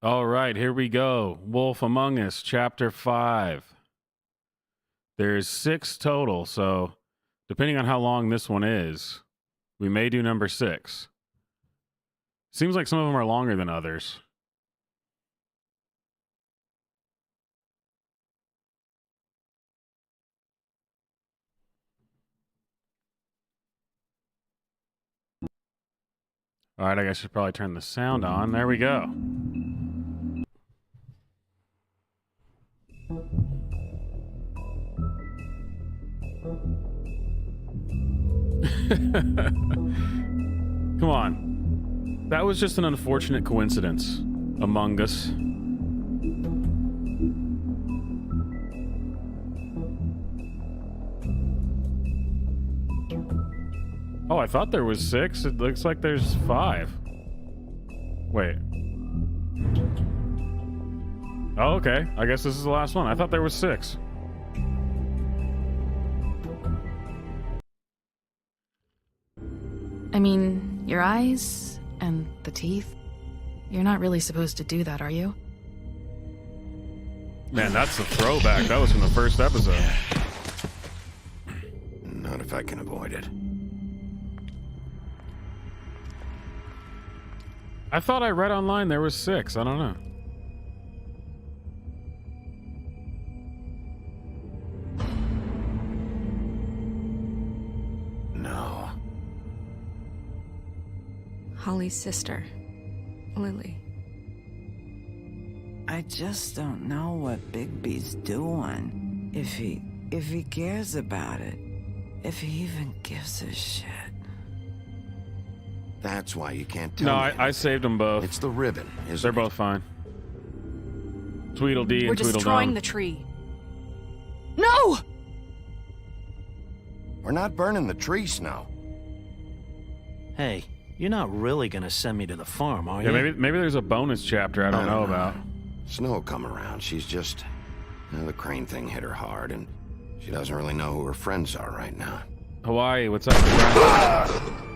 All right, here we go. Wolf Among Us, Chapter 5. There's 6 total, so depending on how long this one is, we may do number 6. Seems like some of them are longer than others. All right, I guess I should probably turn the sound on. There we go. Come on. That was just an unfortunate coincidence. Among Us. Oh, I thought there was 6. It looks like there's 5. Wait. Oh, okay. I guess this is the last one. I thought there was 6. I mean, your eyes and the teeth. You're not really supposed to do that, are you? Man, that's a throwback. That was from the first episode. Not if I can avoid it. I thought I read online there was 6. I don't know. No. Holly's sister, Lily. I just don't know what Bigby's doing. If he cares about it. If he even gives a shit. That's why you can't tell No, me I anything. saved them both. It's the ribbon, isn't They're it? both fine. Tweedledee We're and destroying Tweedledum. the tree. No! We're not burning the tree, Snow. Hey, you're not really gonna send me to the farm, are Yeah, you? maybe there's a bonus chapter I don't know about. Snow will come around. She's just... the crane thing hit her hard, and she doesn't really know who her friends are right now. Hawaii, what's up? Friend?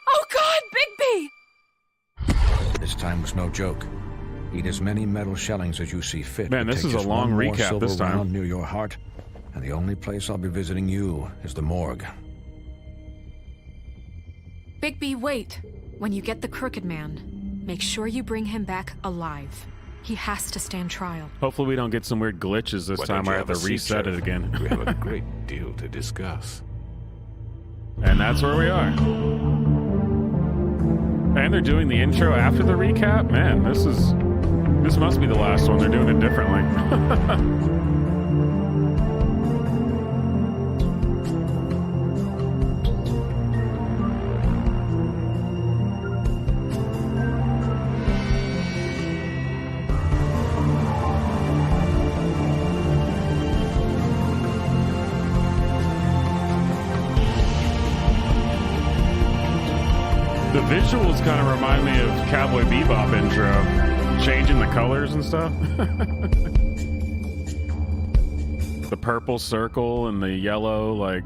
Oh God, Bigby! This time was no joke. Eat as many metal shellings as you see fit. Man, but this take is a just long one more recap silver this time. round near your heart, and the only place I'll be visiting you is the morgue. Bigby, wait. When you get the Crooked Man, make sure you bring him back alive. He has to stand trial. Hopefully we don't get some weird glitches this Why time don't you where I have to have a seat, reset it Sheriff? again. We have a great deal to discuss. And that's where we are. And they're doing the intro after the recap? Man, this must be the last one. They're doing it differently. The visuals kind of remind me of Cowboy Bebop intro. Changing the colors and stuff. The purple circle and the yellow, like...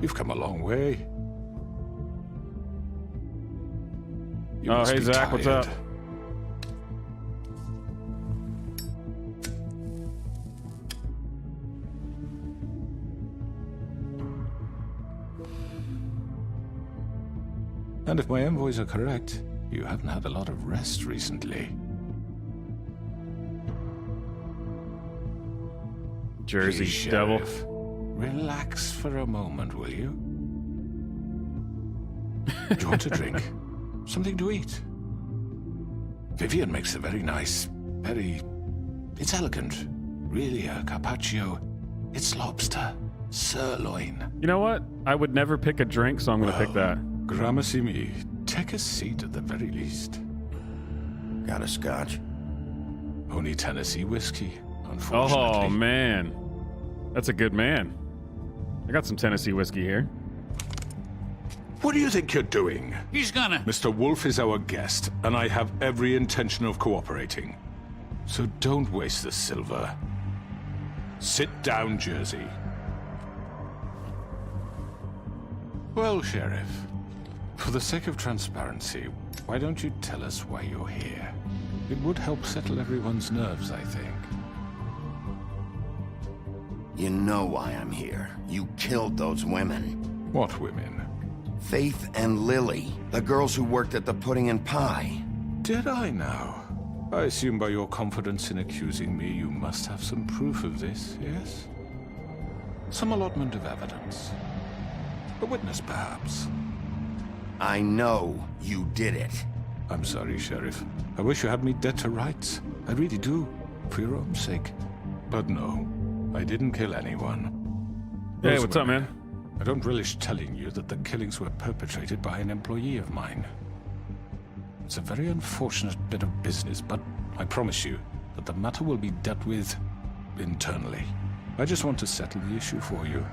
You've come a long way. You Oh, must hey, be Zach, what's tired. up? And if my envoys are correct, you haven't had a lot of rest recently. Jersey Please, Devil. Sheriff, relax for a moment, will you? Do you want a drink? Something to eat? Vivian makes a very nice, it's elegant. Really, a carpaccio. It's lobster, sirloin. You know what? I would never pick a drink, so I'm going to pick that. Gramercy me, take a seat at the very least. Got a scotch? Only Tennessee whiskey, unfortunately. Oh, man. That's a good man. I got some Tennessee whiskey here. What do you think you're doing? He's gonna... Mr. Wolf is our guest, and I have every intention of cooperating. So don't waste the silver. Sit down, Jersey. Well, Sheriff, for the sake of transparency, why don't you tell us why you're here? It would help settle everyone's nerves, I think. You know why I'm here. You killed those women. What women? Faith and Lily, the girls who worked at the Pudding and Pie. Did I now? I assume by your confidence in accusing me, you must have some proof of this, yes? Some allotment of evidence. A witness, perhaps. I know you did it. I'm sorry, Sheriff. I wish you had me dead to rights. I really do, for your own sake. But no, I didn't kill anyone. Hey, Those what's up, women, man? I don't relish telling you that the killings were perpetrated by an employee of mine. It's a very unfortunate bit of business, but I promise you that the matter will be dealt with internally. I just want to settle the issue for you,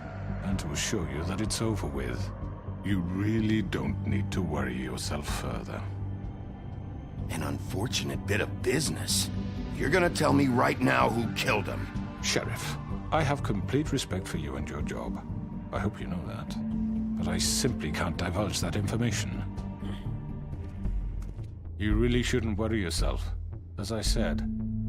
and to assure you that it's over with. You really don't need to worry yourself further. An unfortunate bit of business. You're gonna tell me right now who killed him. Sheriff, I have complete respect for you and your job. I hope you know that. But I simply can't divulge that information. You really shouldn't worry yourself. As I said,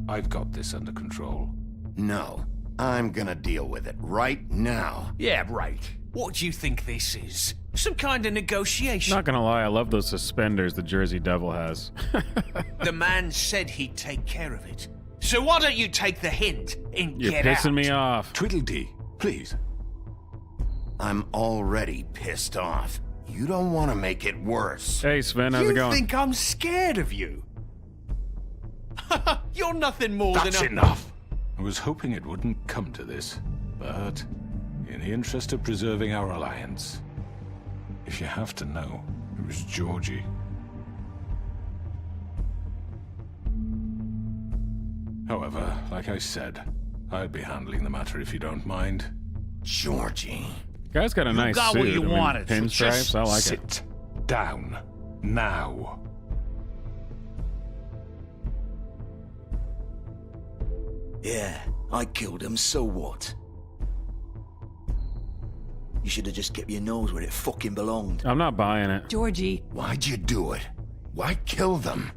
I've got this under control. No, I'm gonna deal with it right now. Yeah, right. What do you think this is? Some kind of negotiation? Not gonna lie, I love those suspenders the Jersey Devil has. The man said he'd take care of it. So why don't you take the hint and You're get out? pissing me off. Tweedledee, please. I'm already pissed off. You don't want to make it worse. Hey, Sven, how's it You going? think I'm scared of you? You're nothing more That's than a... enough! I was hoping it wouldn't come to this, but in the interest of preserving our alliance, if you have to know, it was Georgie. However, like I said, I'd be handling the matter if you don't mind. Georgie. Guy's got a nice got suit. what you I mean, wanted, so pinstripes. just I like it. Sit down. Now. Yeah, I killed him, so what? You should have just kept your nose where it fucking belonged. I'm not buying it. Georgie. Why'd you do it? Why kill them?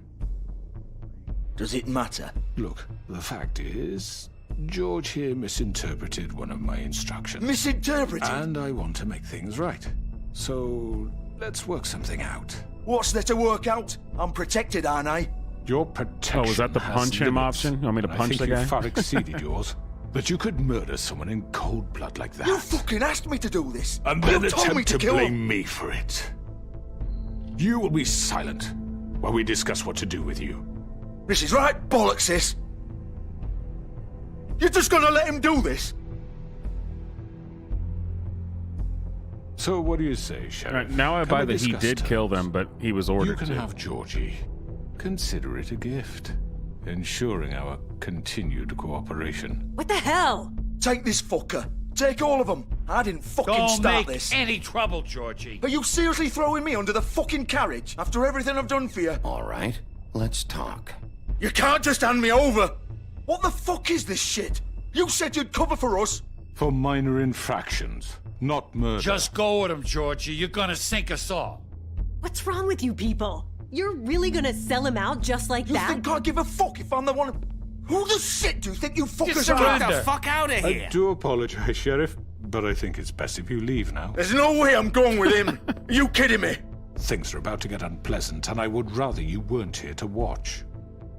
Does it matter? Look, the fact is, George here misinterpreted one of my instructions. Misinterpreted? And I want to make things right. So, let's work something out. What's there to work out? I'm protected, aren't I? Your protection Oh, was that the has punch him limits, option? You want me to and punch I the think guy? you far exceeded yours. That you could murder someone in cold blood like that. You fucking asked me to do this. And You then told me attempt to to kill blame him. me for it. You will be silent while we discuss what to do with you. This is right bollocks, sis. You're just gonna let him do this? So what do you say, All Sheriff? right, now I Can buy we that he discuss did kill terms? them, but he was You ordered can to. have Georgie. Consider it a gift, ensuring our continued cooperation. What the hell? Take this fucker. Take all of them. I didn't fucking Don't start make this. any trouble, Georgie. Are you seriously throwing me under the fucking carriage after everything I've done for you? All right, let's talk. You can't just hand me over. What the fuck is this shit? You said you'd cover for us. For minor infractions, not murder. Just go with him, Georgie. You're gonna sink us all. What's wrong with you people? You're really gonna sell him out just like You that? think I give a fuck if I'm the one? Who the shit do you think you fuckers Just are? get the fuck out of here. I do apologize, Sheriff, but I think it's best if you leave now. There's no way I'm going with him. Are you kidding me? Things are about to get unpleasant, and I would rather you weren't here to watch.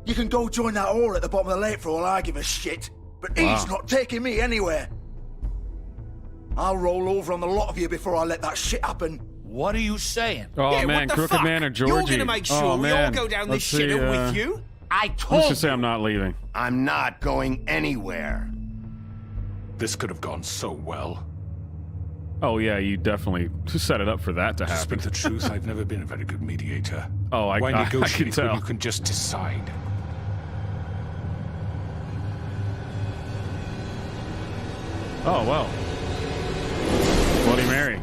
You can go join that whore at the bottom of the lake for all I give a shit. But he's not taking me anywhere. I'll roll over on the lot of you before I let that shit happen. What are you saying? Oh Yeah, man, what the Crooked fuck? Man or Georgie? You're gonna make sure oh, we all man. go down Let's this shitter see, with you? I Let's told just say you. I'm not leaving. I'm not going anywhere. This could have gone so well. Oh yeah, you definitely set it up for that to To happen. speak the truth, I've never been a very good mediator. Oh, Why I can negotiate tell. when you can just decide? Oh well. Bloody Mary.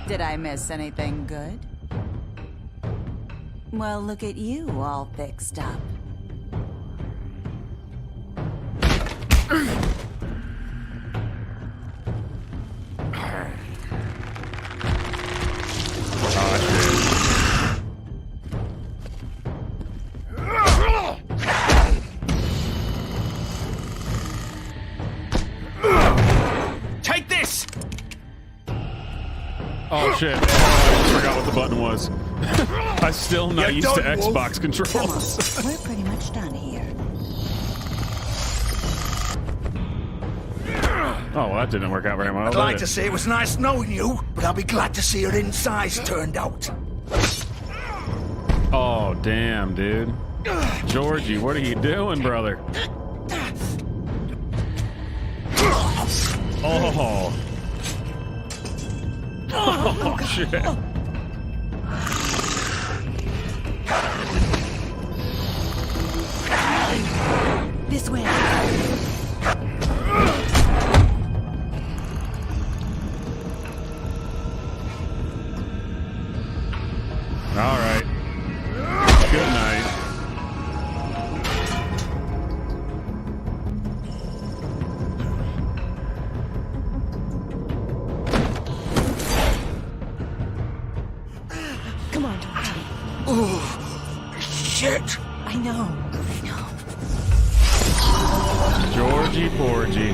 Did I miss anything good? Well, look at you, all fixed up. Oh shit! Oh, I just forgot what the button was. I'm still not used to Xbox controls. We're pretty much done here. Oh, well, that didn't work out very well. I'd did like it? to say it was nice knowing you, but I'll be glad to see your insides turned out. Oh, damn, dude. Georgie, what are you doing, brother? Oh. Oh, shit. This way. All right. Good night. Come on, Georgie. Oh, shit. I know. Georgie Porgy.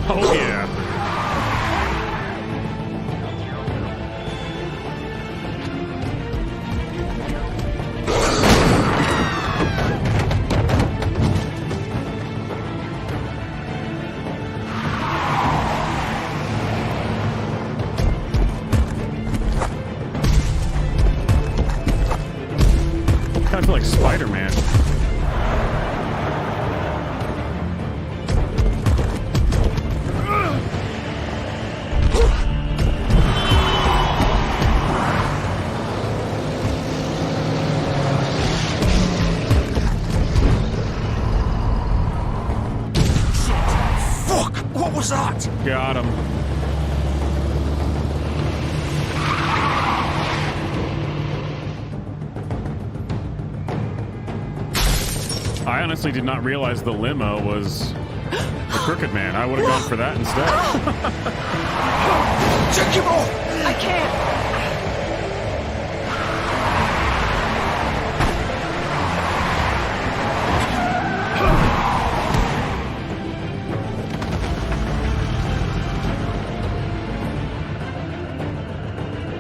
Oh, yeah. I feel like Spider-Man. Fuck! What was that? Got him. I honestly did not realize the limo was the Crooked Man. I would have gone for that instead. Take him off! I can't.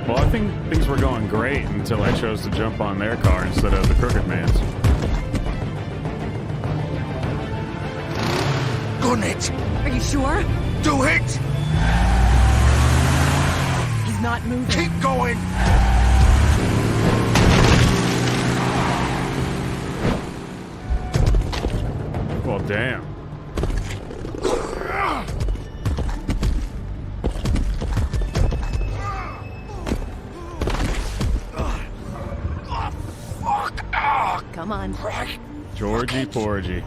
Well, I think things were going great until I chose to jump on their car instead of the Crooked Man's. Gun it! Are you sure? Do it! He's not moving. Keep going! Well, damn. Come on. Georgie Porgy.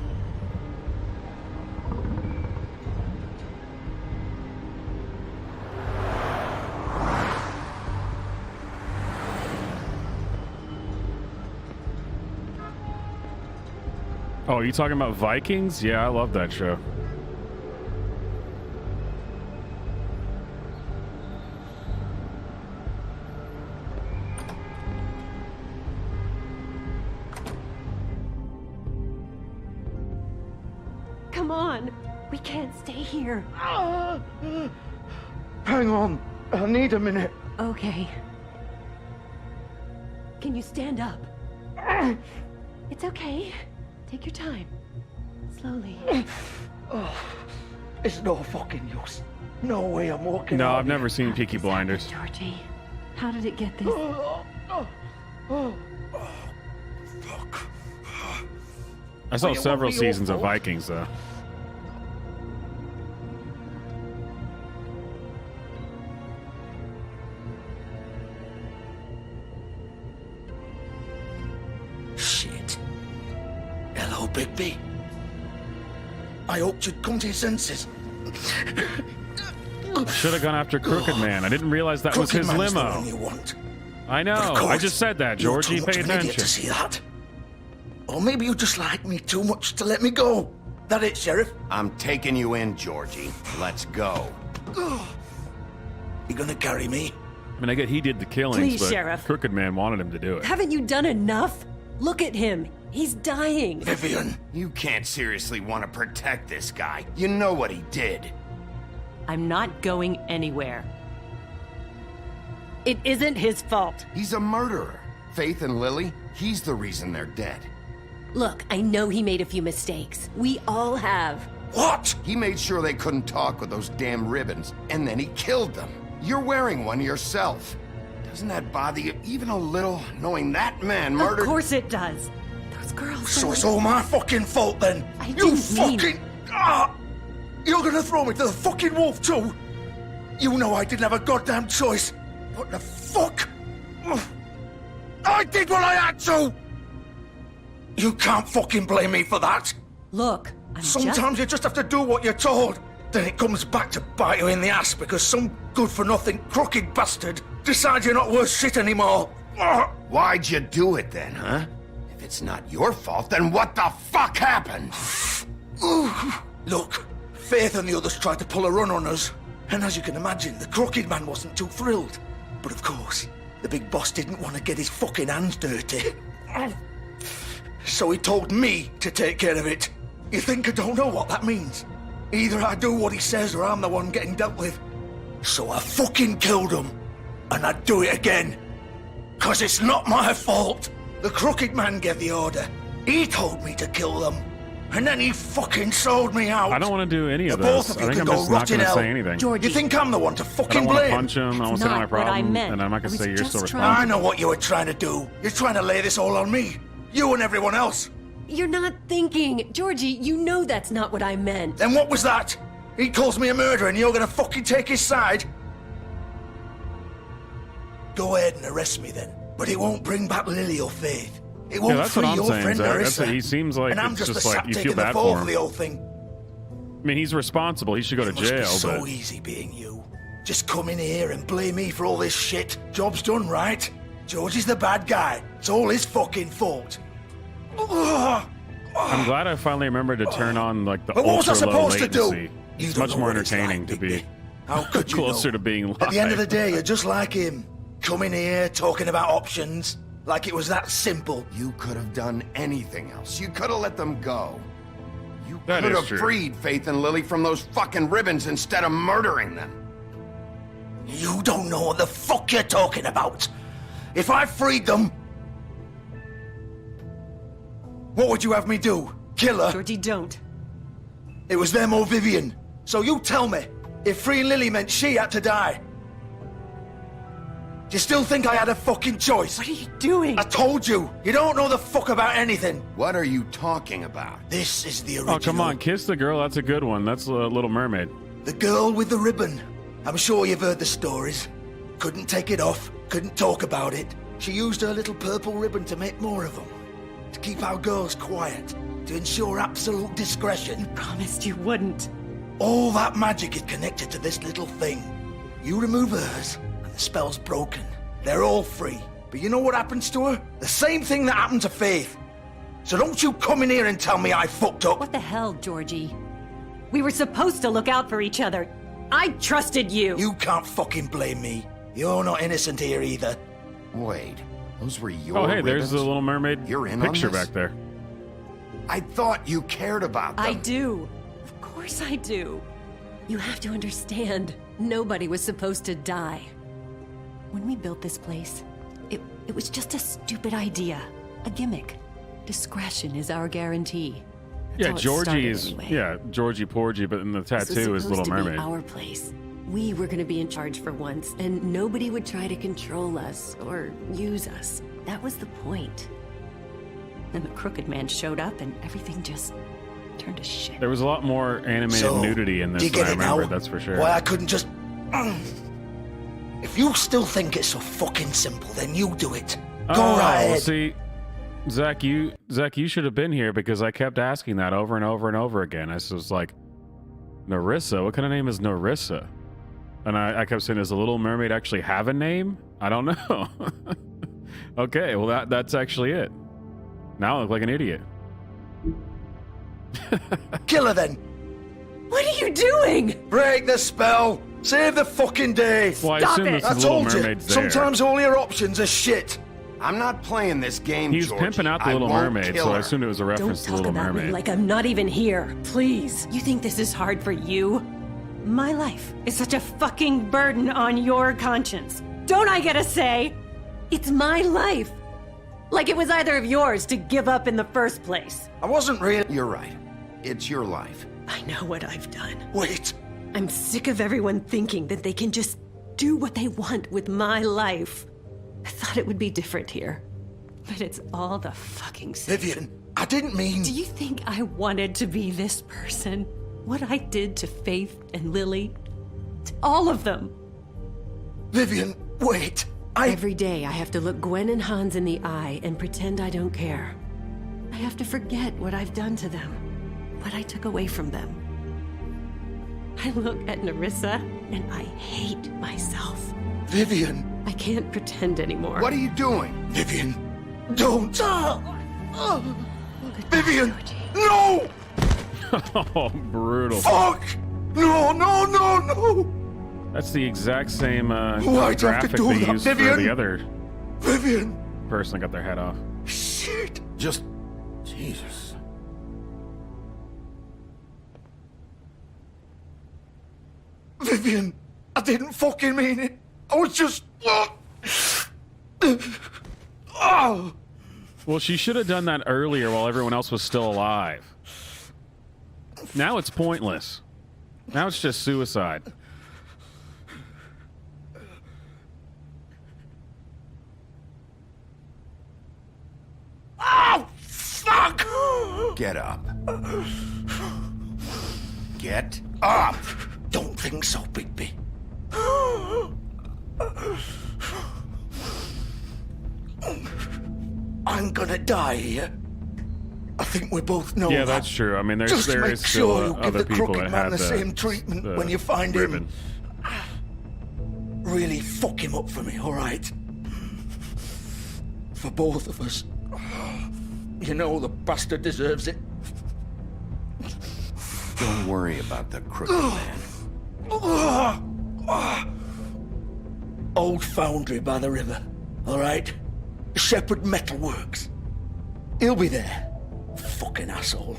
Oh, are you talking about Vikings? Yeah, I love that show. Come on. We can't stay here. Hang on. I need a minute. Okay. Can you stand up? It's okay. Take your time. Slowly. Oh, it's no fucking use. No way I'm walking No, out I've never seen Peaky Blinders. Georgie, how did it get this? Fuck. I saw Well, it several won't be your seasons of fault. Vikings, though. Shit. Hello, Bigby. I hoped you'd come to your senses. Should have gone after Crooked Man. I didn't realize that was Crooked his Man's the limo. one you want. I know. But of I course, just said that, you're Georgie. too much Pay of an idiot attention. to see that. Or maybe you just like me too much to let me go. That it, Sheriff? I'm taking you in, Georgie. Let's go. You gonna carry me? I mean, I get he did the killings, Please, but Sheriff. Crooked Man wanted him to do it. Haven't you done enough? Look at him. He's dying. Vivian. You can't seriously want to protect this guy. You know what he did. I'm not going anywhere. It isn't his fault. He's a murderer. Faith and Lily, he's the reason they're dead. Look, I know he made a few mistakes. We all have. What? He made sure they couldn't talk with those damn ribbons, and then he killed them. You're wearing one yourself. Doesn't that bother you even a little, knowing that man murdered... Of course it does. Those girls So were it's like- all my fucking fault then? I You didn't mean- fucking... Ah! You're gonna throw me to the fucking wolf too? You know I didn't have a goddamn choice. What the fuck? Ugh. I did what I had to! You can't fucking blame me for that. Look, Sometimes you just have to do what you're told. Then it comes back to bite you in the ass because some good-for-nothing crooked bastard decides you're not worth shit anymore. Ugh. Why'd you do it then, huh? If it's not your fault, then what the fuck happened? Look, Faith and the others tried to pull a run on us. And as you can imagine, the Crooked Man wasn't too thrilled. But of course, the big boss didn't want to get his fucking hands dirty. So he told me to take care of it. You think I don't know what that means? Either I do what he says or I'm the one getting dealt with. So I fucking killed him. And I'd do it again. 'Cause it's not my fault. The Crooked Man gave the order. He told me to kill them. And then he fucking sold me out. I don't want to do any of The both this. of I you think can I'm go just not rot in going to hell. say anything. Georgie. You think I'm the one to I fucking don't want to blame? punch him. I won't say my not what I problem, meant. and I'm not going I to say was you're still just I responsible. know what you were trying to do. You're trying to lay this all on me. You and everyone else. You're not thinking. Georgie, you know that's not what I meant. Then what was that? He calls me a murderer and you're gonna fucking take his side? Go ahead and arrest me then. But it won't bring back Lily or Faith. It won't that's free what I'm your saying, friend Zach. Marissa. He seems like and I'm it's just just the like sap you feel taking the bad fall for for the him. whole thing. I mean, he's responsible. He should go to It must be jail, so but easy being you. Just come in here and blame me for all this shit. Job's done, right? George is the bad guy. It's all his fucking fault. Ugh. I'm glad I finally remembered to turn on like the But what was I ultra low supposed to do? latency. You It's don't much know more what it's entertaining like, to be Bigby. How could you closer know? to being live. At the end of the day, you're just like him. Coming here, talking about options. Like it was that simple. You could have done anything else. You could have let them go. You That could is have true. freed Faith and Lily from those fucking ribbons instead of murdering them. You don't know what the fuck you're talking about. If I freed them... What would you have me do? Kill her? Georgie, don't. It was them or Vivian. So you tell me, if freeing Lily meant she had to die. Do you still think I had a fucking choice? What are you doing? I told you, you don't know the fuck about anything. What are you talking about? This is the original. Oh, come on. Kiss the Girl. That's a good one. That's Little Mermaid. The girl with the ribbon. I'm sure you've heard the stories. Couldn't take it off, couldn't talk about it. She used her little purple ribbon to make more of them. To keep our girls quiet. To ensure absolute discretion. Promised you wouldn't. All that magic is connected to this little thing. You remove hers, and the spell's broken. They're all free. But you know what happens to her? The same thing that happened to Faith. So don't you come in here and tell me I fucked up. What the hell, Georgie? We were supposed to look out for each other. I trusted you. You can't fucking blame me. You're not innocent here either. Wait, those were your Oh, hey, there's ribbons? the Little Mermaid You're in on picture this? back there. I thought you cared about them. I do. Of course I do. You have to understand, nobody was supposed to die. When we built this place, it was just a stupid idea. A gimmick. Discretion is our guarantee. That's Yeah, how it Georgie started is anyway. yeah, Georgie Porgy, but in the This was tattoo is Little supposed to be Mermaid. our place. We were going to be in charge for once, and nobody would try to control us or use us. That was the point. Then the Crooked Man showed up, and everything just turned to shit. There was a lot more animated So, nudity in do this you than I get it remember, now? that's for sure. Why I couldn't just... If you still think it's so fucking simple, then you do it. Go Oh, right well, ahead. see, Zach, you should have been here because I kept asking that over and over and over again. I was like, Narissa? What kind of name is Narissa? And I kept saying, does the Little Mermaid actually have a name? I don't know. Okay, well that's actually it. Now I look like an idiot. Kill her then. What are you doing? Break the spell. Save the fucking day. Well, I assume I the Little told you. Mermaid's there. Sometimes all your options are shit. I'm not playing this game, He was Georgie. pimping out the I Little won't Mermaid, kill so I her. assumed it was a reference to Don't the talk Little about me Mermaid. like I'm not even here. Please. You think this is hard for you? My life is such a fucking burden on your conscience. Don't I get a say? It's my life. Like it was either of yours to give up in the first place. I wasn't really. You're right. It's your life. I know what I've done. Wait. I'm sick of everyone thinking that they can just do what they want with my life. I thought it would be different here. But it's all the fucking same. Vivian, I didn't mean. Do you think I wanted to be this person? What I did to Faith and Lily? To all of them. Vivian, wait. Every day I have to look Gwen and Hans in the eye and pretend I don't care. I have to forget what I've done to them. What I took away from them. I look at Narissa and I hate myself. Vivian. I can't pretend anymore. What are you doing? Vivian, don't. Vivian, no! Oh, brutal. Fuck! No, no, no, no! That's the exact same Why'd you have to graphic do they that, used for Vivian? the other Vivian! person that got their head off. Shit! Just... Jesus. Vivian, I didn't fucking mean it. I was just... Oh! Well, she should have done that earlier while everyone else was still alive. Now it's pointless. Now it's just suicide. Oh, fuck! Get up. Get up! Don't think so, Bigby. I'm gonna die here. I think we both know Yeah, that. that's true. I mean, Just there make is still sure you give other the people crooked that man have the same treatment when you find ribbon. him. Really fuck him up for me, all right? For both of us. You know the bastard deserves it. Don't worry about the crooked man. Old foundry by the river, all right? Shepherd Metalworks. He'll be there. Fucking asshole.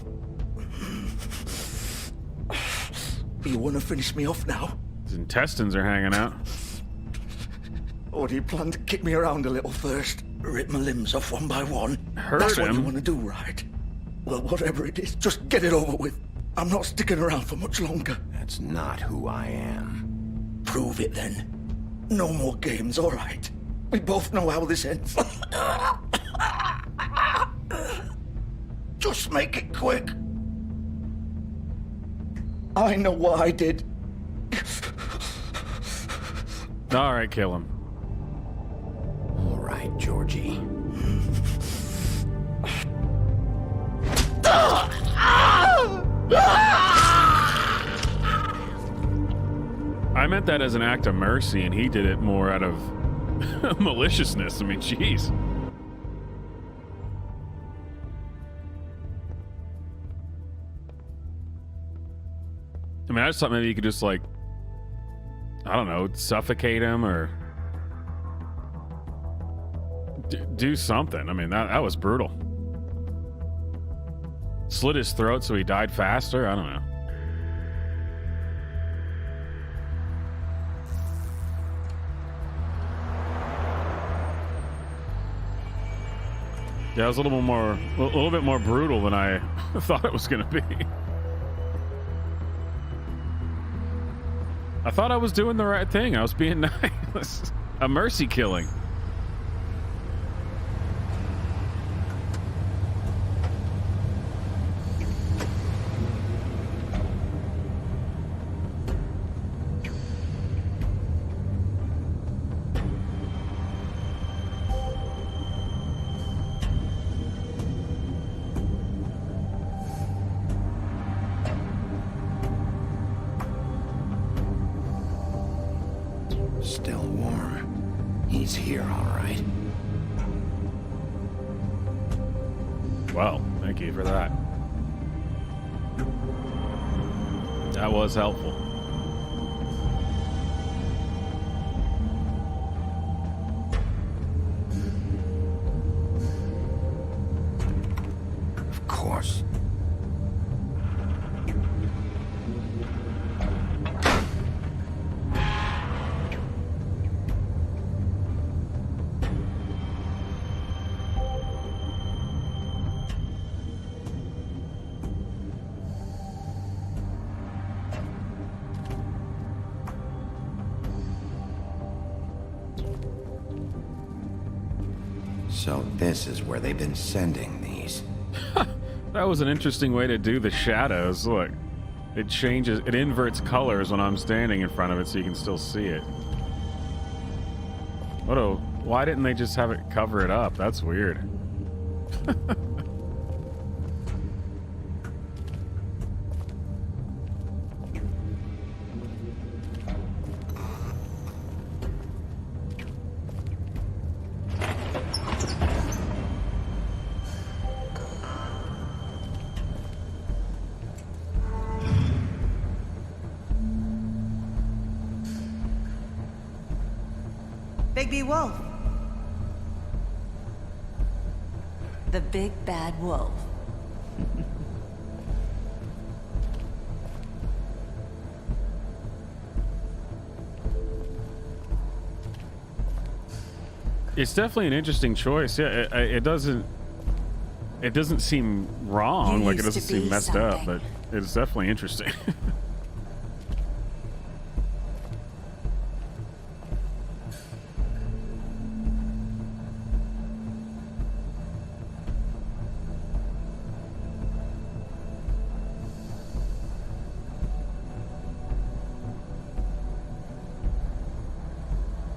You want to finish me off now? His intestines are hanging out. Or do you plan to kick me around a little first? Rip my limbs off one by one? Hurt That's what you him? want to do, right? Well, whatever it is, just get it over with. I'm not sticking around for much longer. That's not who I am. Prove it then. No more games, all right? We both know how this ends. Just make it quick. I know what I did. All right, kill him. All right, Georgie. I meant that as an act of mercy, and he did it more out of maliciousness. I mean, jeez. I mean, I just thought maybe you could just, like, I don't know, suffocate him or do something. I mean, that was brutal. Slit his throat so he died faster? I don't know. Yeah, it was a little bit more brutal than I thought it was going to be. I thought I was doing the right thing. I was being nice. A mercy killing. He's here, all right. Well, thank you for that. That was helpful. Of course. So this is where they've been sending these. That was an interesting way to do the shadows. Look, it changes, it inverts colors when I'm standing in front of it so you can still see it. Why didn't they just have it cover it up? That's weird. Bigby Wolf. The big bad wolf. It's definitely an interesting choice. Yeah, it doesn't seem wrong. You Like, it used doesn't to seem be messed up, something. but it's definitely interesting.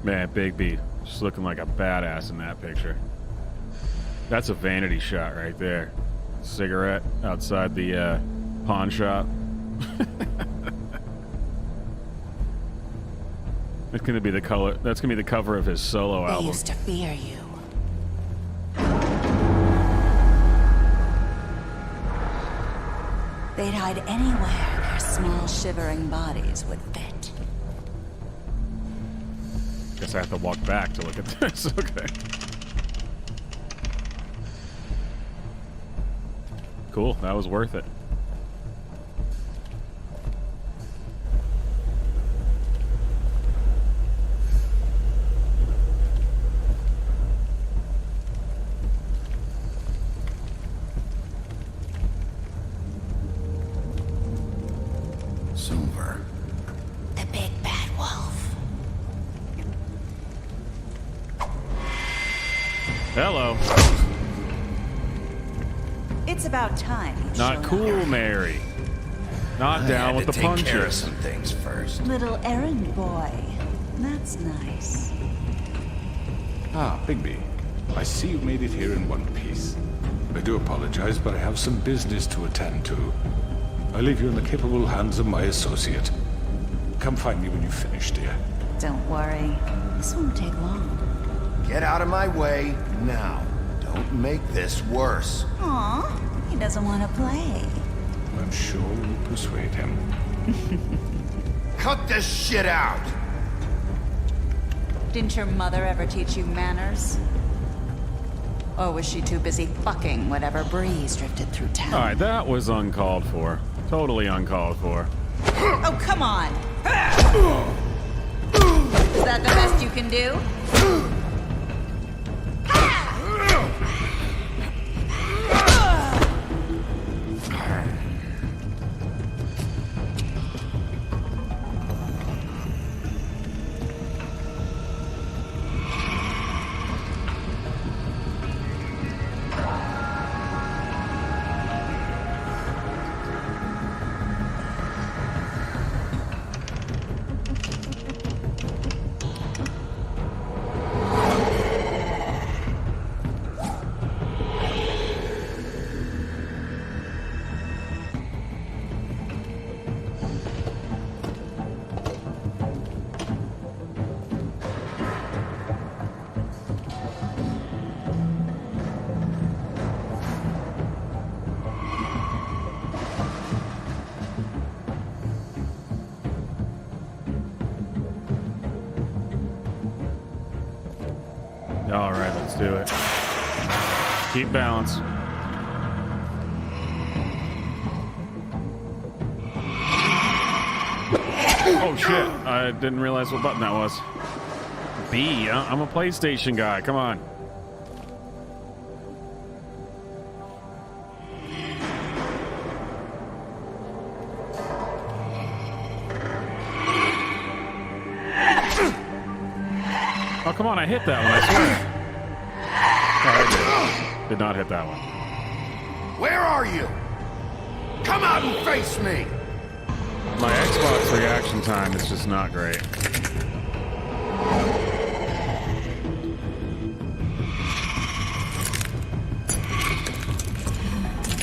Man, Bigby, just looking like a badass in that picture. That's a vanity shot right there. Cigarette outside the pawn shop. That's gonna be the color. That's gonna be the cover of his solo They album. used to fear you. They'd hide anywhere their small shivering bodies would fit. Guess I have to walk back to look at this. Okay. Cool. That was worth it. Silver. The big bad wolf. Hello. It's about time. you Not showed cool, up. Mary. Not I down had with to the take care of punches. some things first. Little errand boy. That's nice. Ah, Bigby. I see you made it here in one piece. I do apologize, but I have some business to attend to. I leave you in the capable hands of my associate. Come find me when you've finished, dear. Don't worry. This won't take long. Get out of my way now. Don't make this worse. Aw, he doesn't want to play. I'm sure we'll persuade him. Cut this shit out! Didn't your mother ever teach you manners? Or was she too busy fucking whatever breeze drifted through town? Alright, that was uncalled for. Totally uncalled for. Oh, come on! Is that the best you can do? Let's do it. Keep balance. Oh shit, I didn't realize what button that was. B, I'm a PlayStation guy, come on. Oh, come on, I hit that one, I swear. Oh, I did not hit that one. Where are you? Come out and face me! My Xbox reaction time is just not great.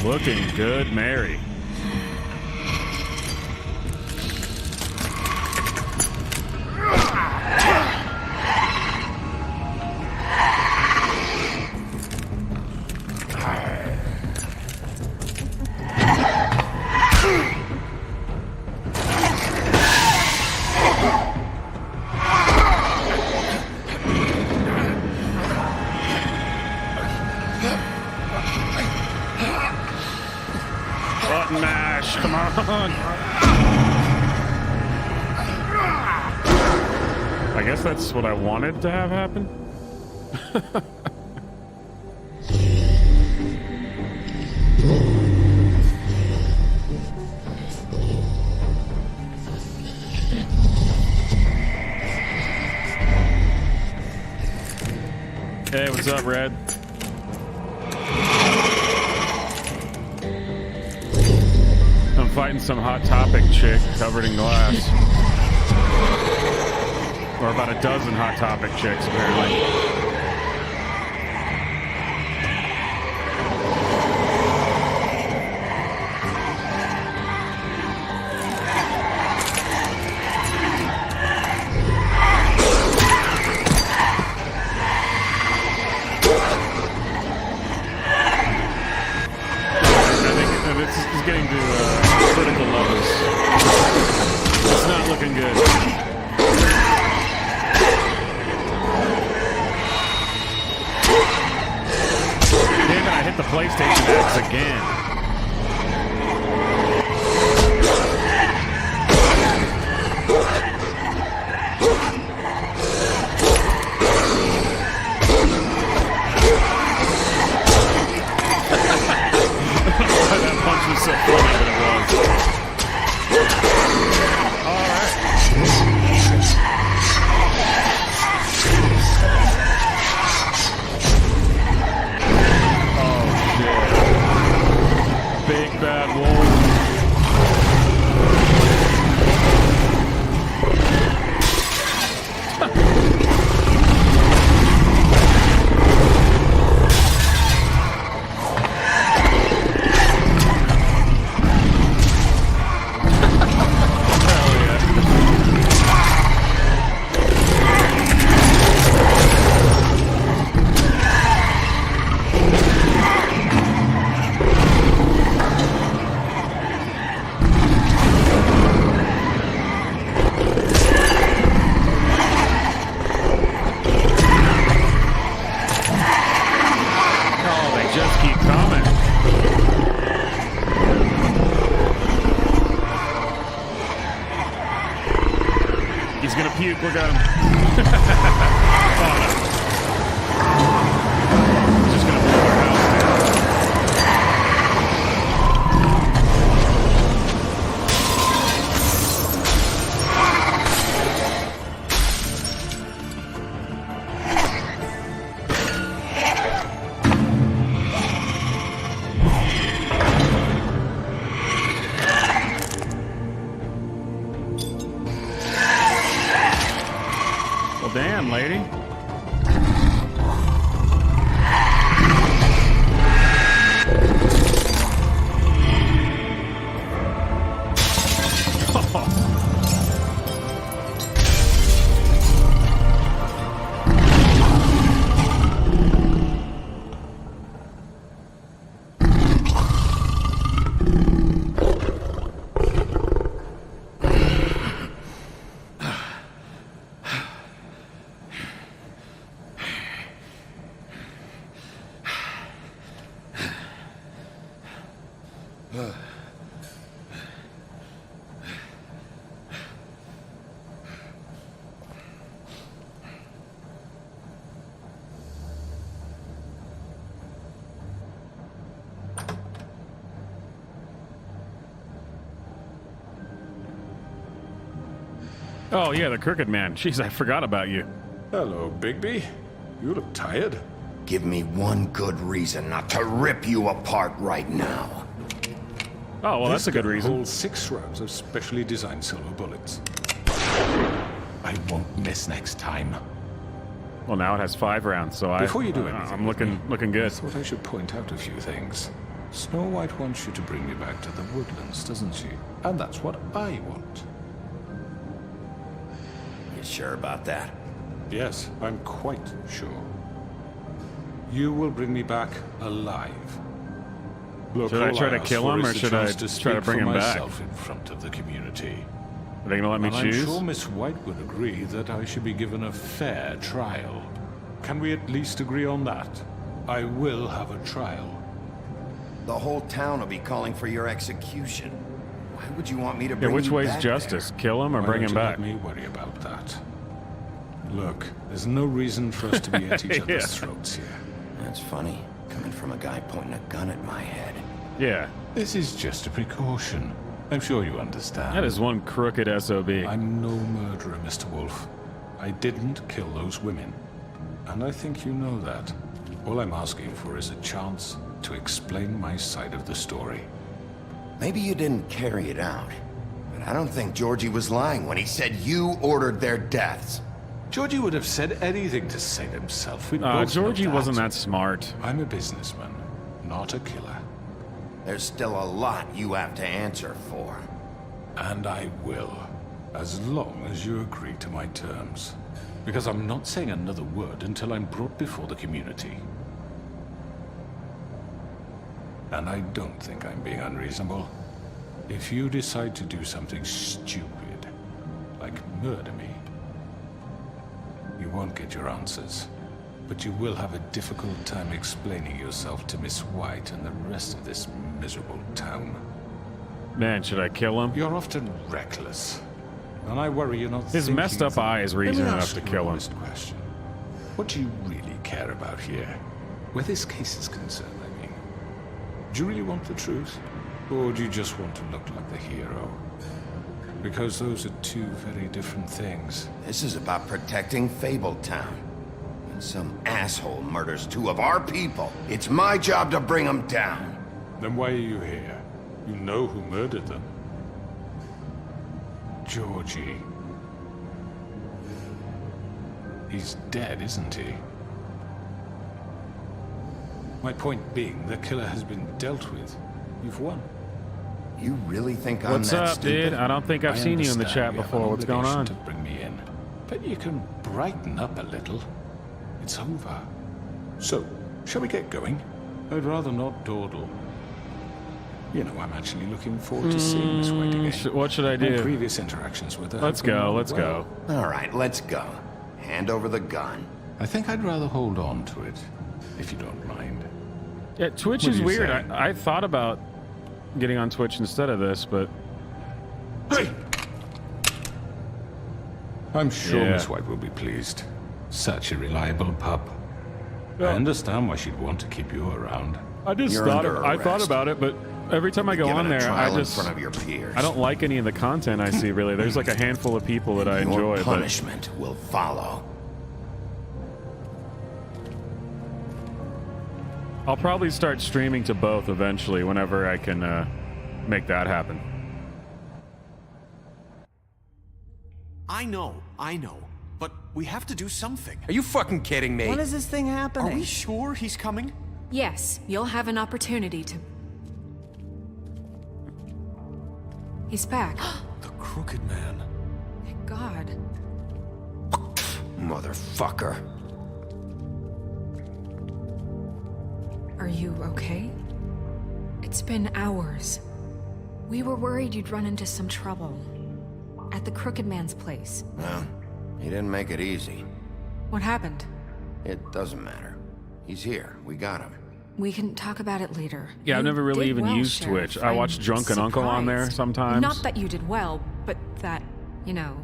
Looking good, Mary. Button mash, come on. I guess that's what I wanted to have happen. Hey, what's up, Red? I'm fighting some Hot Topic chick covered in glass. Or about a dozen Hot Topic chicks, apparently. It's getting to critical levels. It's not looking good. Damn it, I hit the PlayStation X again. That punch was so funny, but it was. Alright. Oh shit. Big bad wolf. Puke, we're going. Oh, no. Just gonna blow our house down. Well, damn, lady. Oh, yeah, the Crooked Man. Jeez, I forgot about you. Hello, Bigby. You look tired. Give me one good reason not to rip you apart right now. Oh, well, that's a good gun reason. holds 6 rounds of specially designed silver bullets. I won't miss next time. Well, now it has 5 rounds, so Before you do anything, I'm looking good. I thought I should point out a few things. Snow White wants you to bring me back to the woodlands, doesn't she? And that's what I want. You sure about that? Yes, I'm quite sure. You will bring me back alive. Look, Should I try to kill him, or should I try to bring him back? In front of the community. Are they gonna let me And choose? I'm sure Miss White would agree that I should be given a fair trial. Can we at least agree on that? I will have a trial. The whole town will be calling for your execution. Why would you want me to bring Yeah, which you way's back justice? there? Kill him or Why bring don't him you back? Let me worry about that. Look, there's no reason for us to be at each other's throats here. That's funny, coming from a guy pointing a gun at my head. Yeah. This is just a precaution. I'm sure you understand. That is one crooked SOB. I'm no murderer, Mr. Wolf. I didn't kill those women. And I think you know that. All I'm asking for is a chance to explain my side of the story. Maybe you didn't carry it out, but I don't think Georgie was lying when he said you ordered their deaths. Georgie would have said anything to save himself. We'd both know Georgie wasn't that smart. I'm a businessman, not a killer. There's still a lot you have to answer for. And I will, as long as you agree to my terms. Because I'm not saying another word until I'm brought before the community. And I don't think I'm being unreasonable. If you decide to do something stupid, like murder me, you won't get your answers. But you will have a difficult time explaining yourself to Miss White and the rest of this miserable town. Man, should I kill him? You're often reckless. And I worry you're not His messed up eye is reason Let me enough ask to you kill an him. honest question. What do you really care about here? Where this case is concerned, I mean. Do you really want the truth? Or do you just want to look like the hero? Because those are 2 very different things. This is about protecting Fabletown. When some asshole murders 2 of our people, it's my job to bring them down. Then why are you here? You know who murdered them. Georgie. He's dead, isn't he? My point being, the killer has been dealt with. You've won. You really think I'm What's that up, stupid? dude? I don't think I've seen you in the chat before. What's going on? To bring me in, but you can brighten up a little. It's over. So, shall we get going? I'd rather not dawdle. You know, I'm actually looking forward to seeing Miss White again. What should I My do? previous interactions with her. Let's have gone go, let's well. go. All right, let's go. Hand over the gun. I think I'd rather hold on to it, if you don't mind. Yeah, Twitch What is do you weird. say? I thought about getting on Twitch instead of this, but... Hey! I'm sure Yeah. Miss White will be pleased. Such a reliable pup. I Yeah. understand why she'd want to keep you around. I just You're thought under I thought arrest. about it, but every time I go Given on a there, trial I just in front of your peers. I don't like any of the content I see. Really, there's like a handful of people that I Your enjoy, but punishment will follow. I'll probably start streaming to both eventually whenever I can make that happen. I know. But we have to do something. Are you fucking kidding me? When is this thing happening? Are we sure he's coming? Yes, you'll have an opportunity to... He's back. The Crooked Man. Thank God. Motherfucker. Are you okay? It's been hours. We were worried you'd run into some trouble. At the Crooked Man's place. Well, he didn't make it easy. What happened? It doesn't matter. He's here. We got him. We can talk about it later. Yeah, I've You never really did even well, used Sheriff. Twitch. I watch I'm Drunken Uncle on there surprised. sometimes. Not that you did well, but that, you know,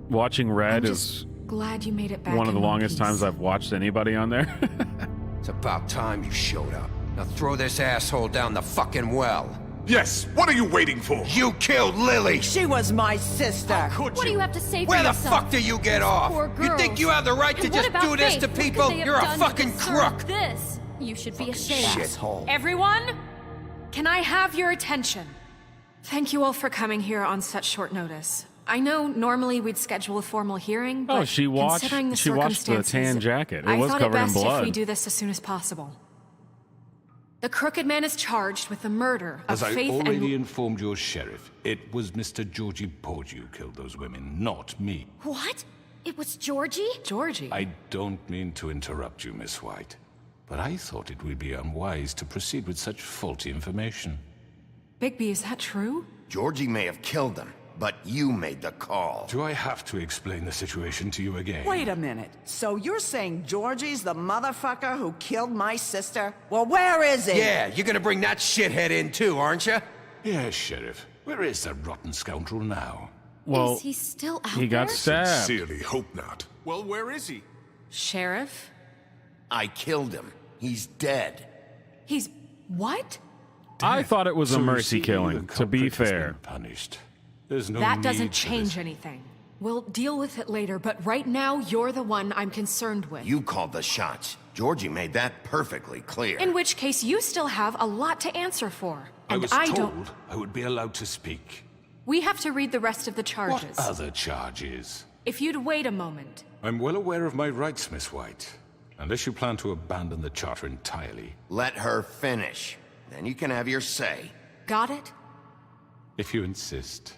Watching Red I'm is just glad you made it back. one of the in one longest piece. times I've watched anybody on there. It's about time you showed up. Now throw this asshole down the fucking well. Yes, what are you waiting for? You killed Lily! She was my sister. Could What do you have to say for Where the yourself? fuck do you get off? Poor You think girls. you have the right to And what just about do this Faith? to What could people? they have You're a done to fucking deserve crook! This. You should be ashamed. Shithole. Everyone, can I have your attention? Thank you all for coming here on such short notice. I know normally we'd schedule a formal hearing, but she watched considering the the circumstances, tan jacket. It I was thought covered it in best if blood. we do this as soon as possible. The Crooked Man is charged with the murder of As I Faith already and... informed your sheriff, it was Mr. Georgie Porgy who killed those women, not me. What? It was Georgie? Georgie? I don't mean to interrupt you, Miss White, but I thought it would be unwise to proceed with such faulty information. Bigby, is that true? Georgie may have killed them, but you made the call. Do I have to explain the situation to you again? Wait a minute. So you're saying Georgie's the motherfucker who killed my sister? Well, where is he? Yeah, you're gonna bring that shithead in too, aren't you? Yes, Sheriff. Where is that rotten scoundrel now? Well, Is he still out he got there? stabbed. Sincerely hope not. Well, where is he? Sheriff? I killed him. He's dead. He's... what? I thought it was a So you mercy see, killing, the to be culprit has been fair. punished. There's no That need doesn't for change this. anything. We'll deal with it later, but right now, you're the one I'm concerned with. You called the shots. Georgie made that perfectly clear. In which case, you still have a lot to answer for. I And was I told don't... I would be allowed to speak. We have to read the rest of the charges. What other charges? If you'd wait a moment. I'm well aware of my rights, Miss White. Unless you plan to abandon the charter entirely. Let her finish. Then you can have your say. Got it? If you insist.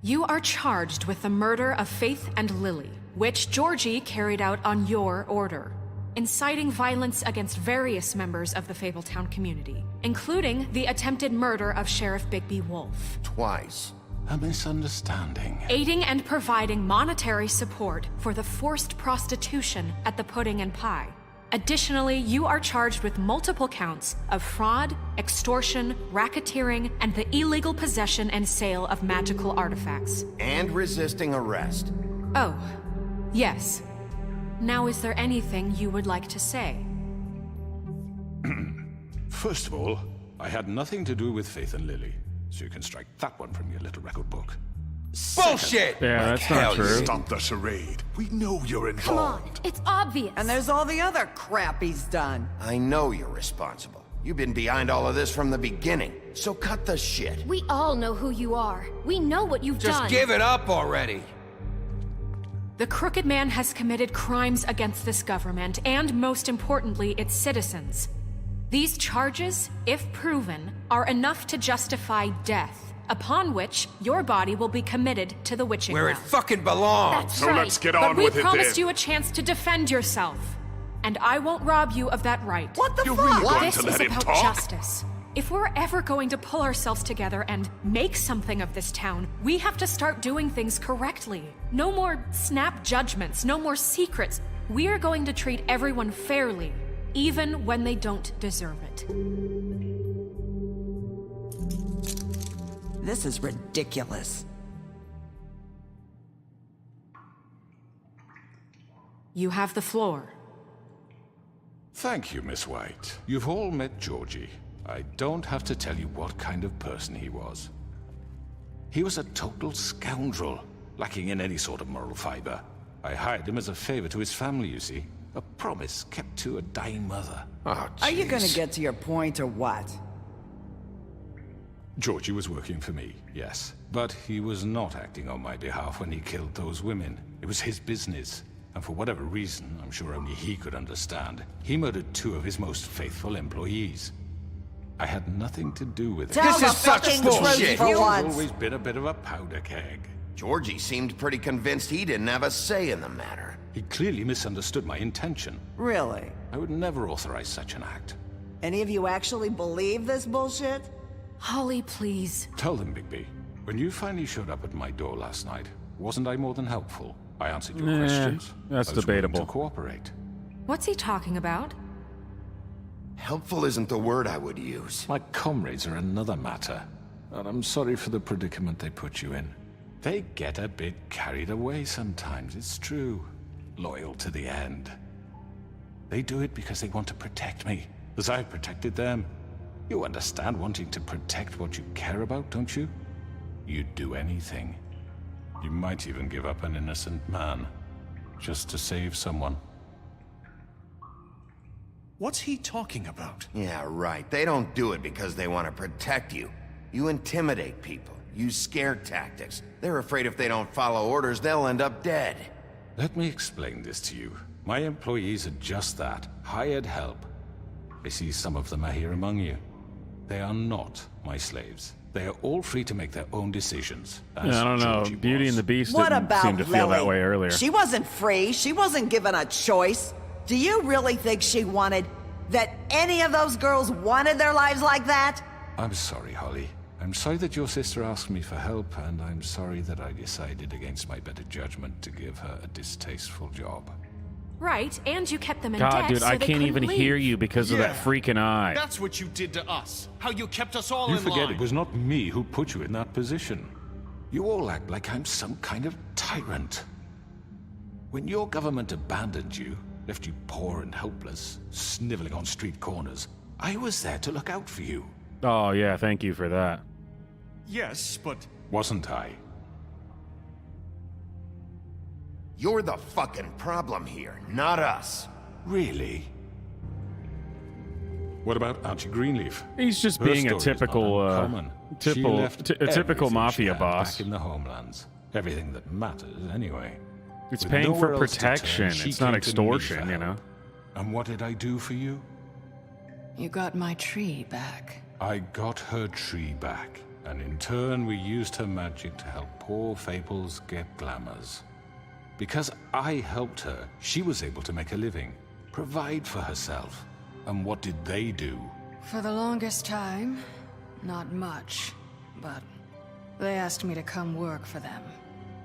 You are charged with the murder of Faith and Lily, which Georgie carried out on your order, inciting violence against various members of the Fabletown community, including the attempted murder of Sheriff Bigby Wolf. Twice. A misunderstanding. Aiding and providing monetary support for the forced prostitution at the Pudding and Pie. Additionally, you are charged with multiple counts of fraud, extortion, racketeering, and the illegal possession and sale of magical artifacts. And resisting arrest. Oh, yes. Now, is there anything you would like to say? First of all, I had nothing to do with Faith and Lily, so you can strike that one from your little record book. Bullshit! Yeah, that's not true. Stop the charade. We know you're Come on, involved. it's obvious. And there's all the other crap he's done. I know you're responsible. You've been behind all of this from the beginning. So cut the shit. We all know who you are. We know what you've Just done. give it up already. The Crooked Man has committed crimes against this government and, most importantly, its citizens. These charges, if proven, are enough to justify death, upon which your body will be committed to the witching Where it well. fucking belongs. That's So right. let's get But on we with it promised then. you a chance to defend yourself, and I won't rob you of that right. What the You're fuck? really going This to is let him about talk? justice. If we're ever going to pull ourselves together and make something of this town, we have to start doing things correctly. No more snap judgments, no more secrets. We are going to treat everyone fairly, even when they don't deserve it. This is ridiculous. You have the floor. Thank you, Miss White. You've all met Georgie. I don't have to tell you what kind of person he was. He was a total scoundrel, lacking in any sort of moral fiber. I hired him as a favor to his family, you see. A promise kept to a dying mother. Oh, Are you gonna jeez. get to your point or what? Georgie was working for me, yes. But he was not acting on my behalf when he killed those women. It was his business. And for whatever reason, I'm sure only he could understand, he murdered 2 of his most faithful employees. I had nothing to do with it. Tell This the is such fucking bullshit. truth for He's once. always been a bit of a powder keg. Georgie seemed pretty convinced he didn't have a say in the matter. He clearly misunderstood my intention. Really? I would never authorize such an act. Any of you actually believe this bullshit? Holly, please. Tell them, Bigby. When you finally showed up at my door last night, wasn't I more than helpful? I answered your questions. that's I was willing debatable. to cooperate. What's he talking about? Helpful isn't the word I would use. My comrades are another matter. And I'm sorry for the predicament they put you in. They get a bit carried away sometimes, it's true. Loyal to the end. They do it because they want to protect me, as I've protected them. You understand wanting to protect what you care about, don't you? You'd do anything. You might even give up an innocent man, just to save someone. What's he talking about? Yeah, right. They don't do it because they want to protect you. You intimidate people, use scare tactics. They're afraid if they don't follow orders, they'll end up dead. Let me explain this to you. My employees are just that, hired help. I see some of them are here among you. They are not my slaves. They are all free to make their own decisions. Yeah, I don't know. Georgie Beauty was. and the Beast What didn't about seem to feel that Lily? way earlier. She wasn't free. She wasn't given a choice. Do you really think she wanted that any of those girls wanted their lives like that? I'm sorry, Holly. I'm sorry that your sister asked me for help, and I'm sorry that I decided against my better judgment to give her a distasteful job. Right, and you kept them in God, debt dude, so I they can't couldn't even leave. hear you because of that freaking eye. That's what you did to us. How you kept us all You in forget line. it was not me who put you in that position. You all act like I'm some kind of tyrant. When your government abandoned you, left you poor and helpless, sniveling on street corners, I was there to look out for you. Oh, yeah, thank you for that. Yes, but... Wasn't I? You're the fucking problem here, not us. Really? What about Auntie Greenleaf? He's just Her being a story is typical, not uncommon. She typical, left a typical everything mafia she had boss. back in the homelands. Everything that matters, anyway. It's With paying nowhere for else to turn, protection. she It's not came to me for extortion, you help. know? And what did I do for you? You got my tree back. I got her tree back, and in turn we used her magic to help poor Fables get glamours. Because I helped her, she was able to make a living, provide for herself. And what did they do? For the longest time, not much, but they asked me to come work for them.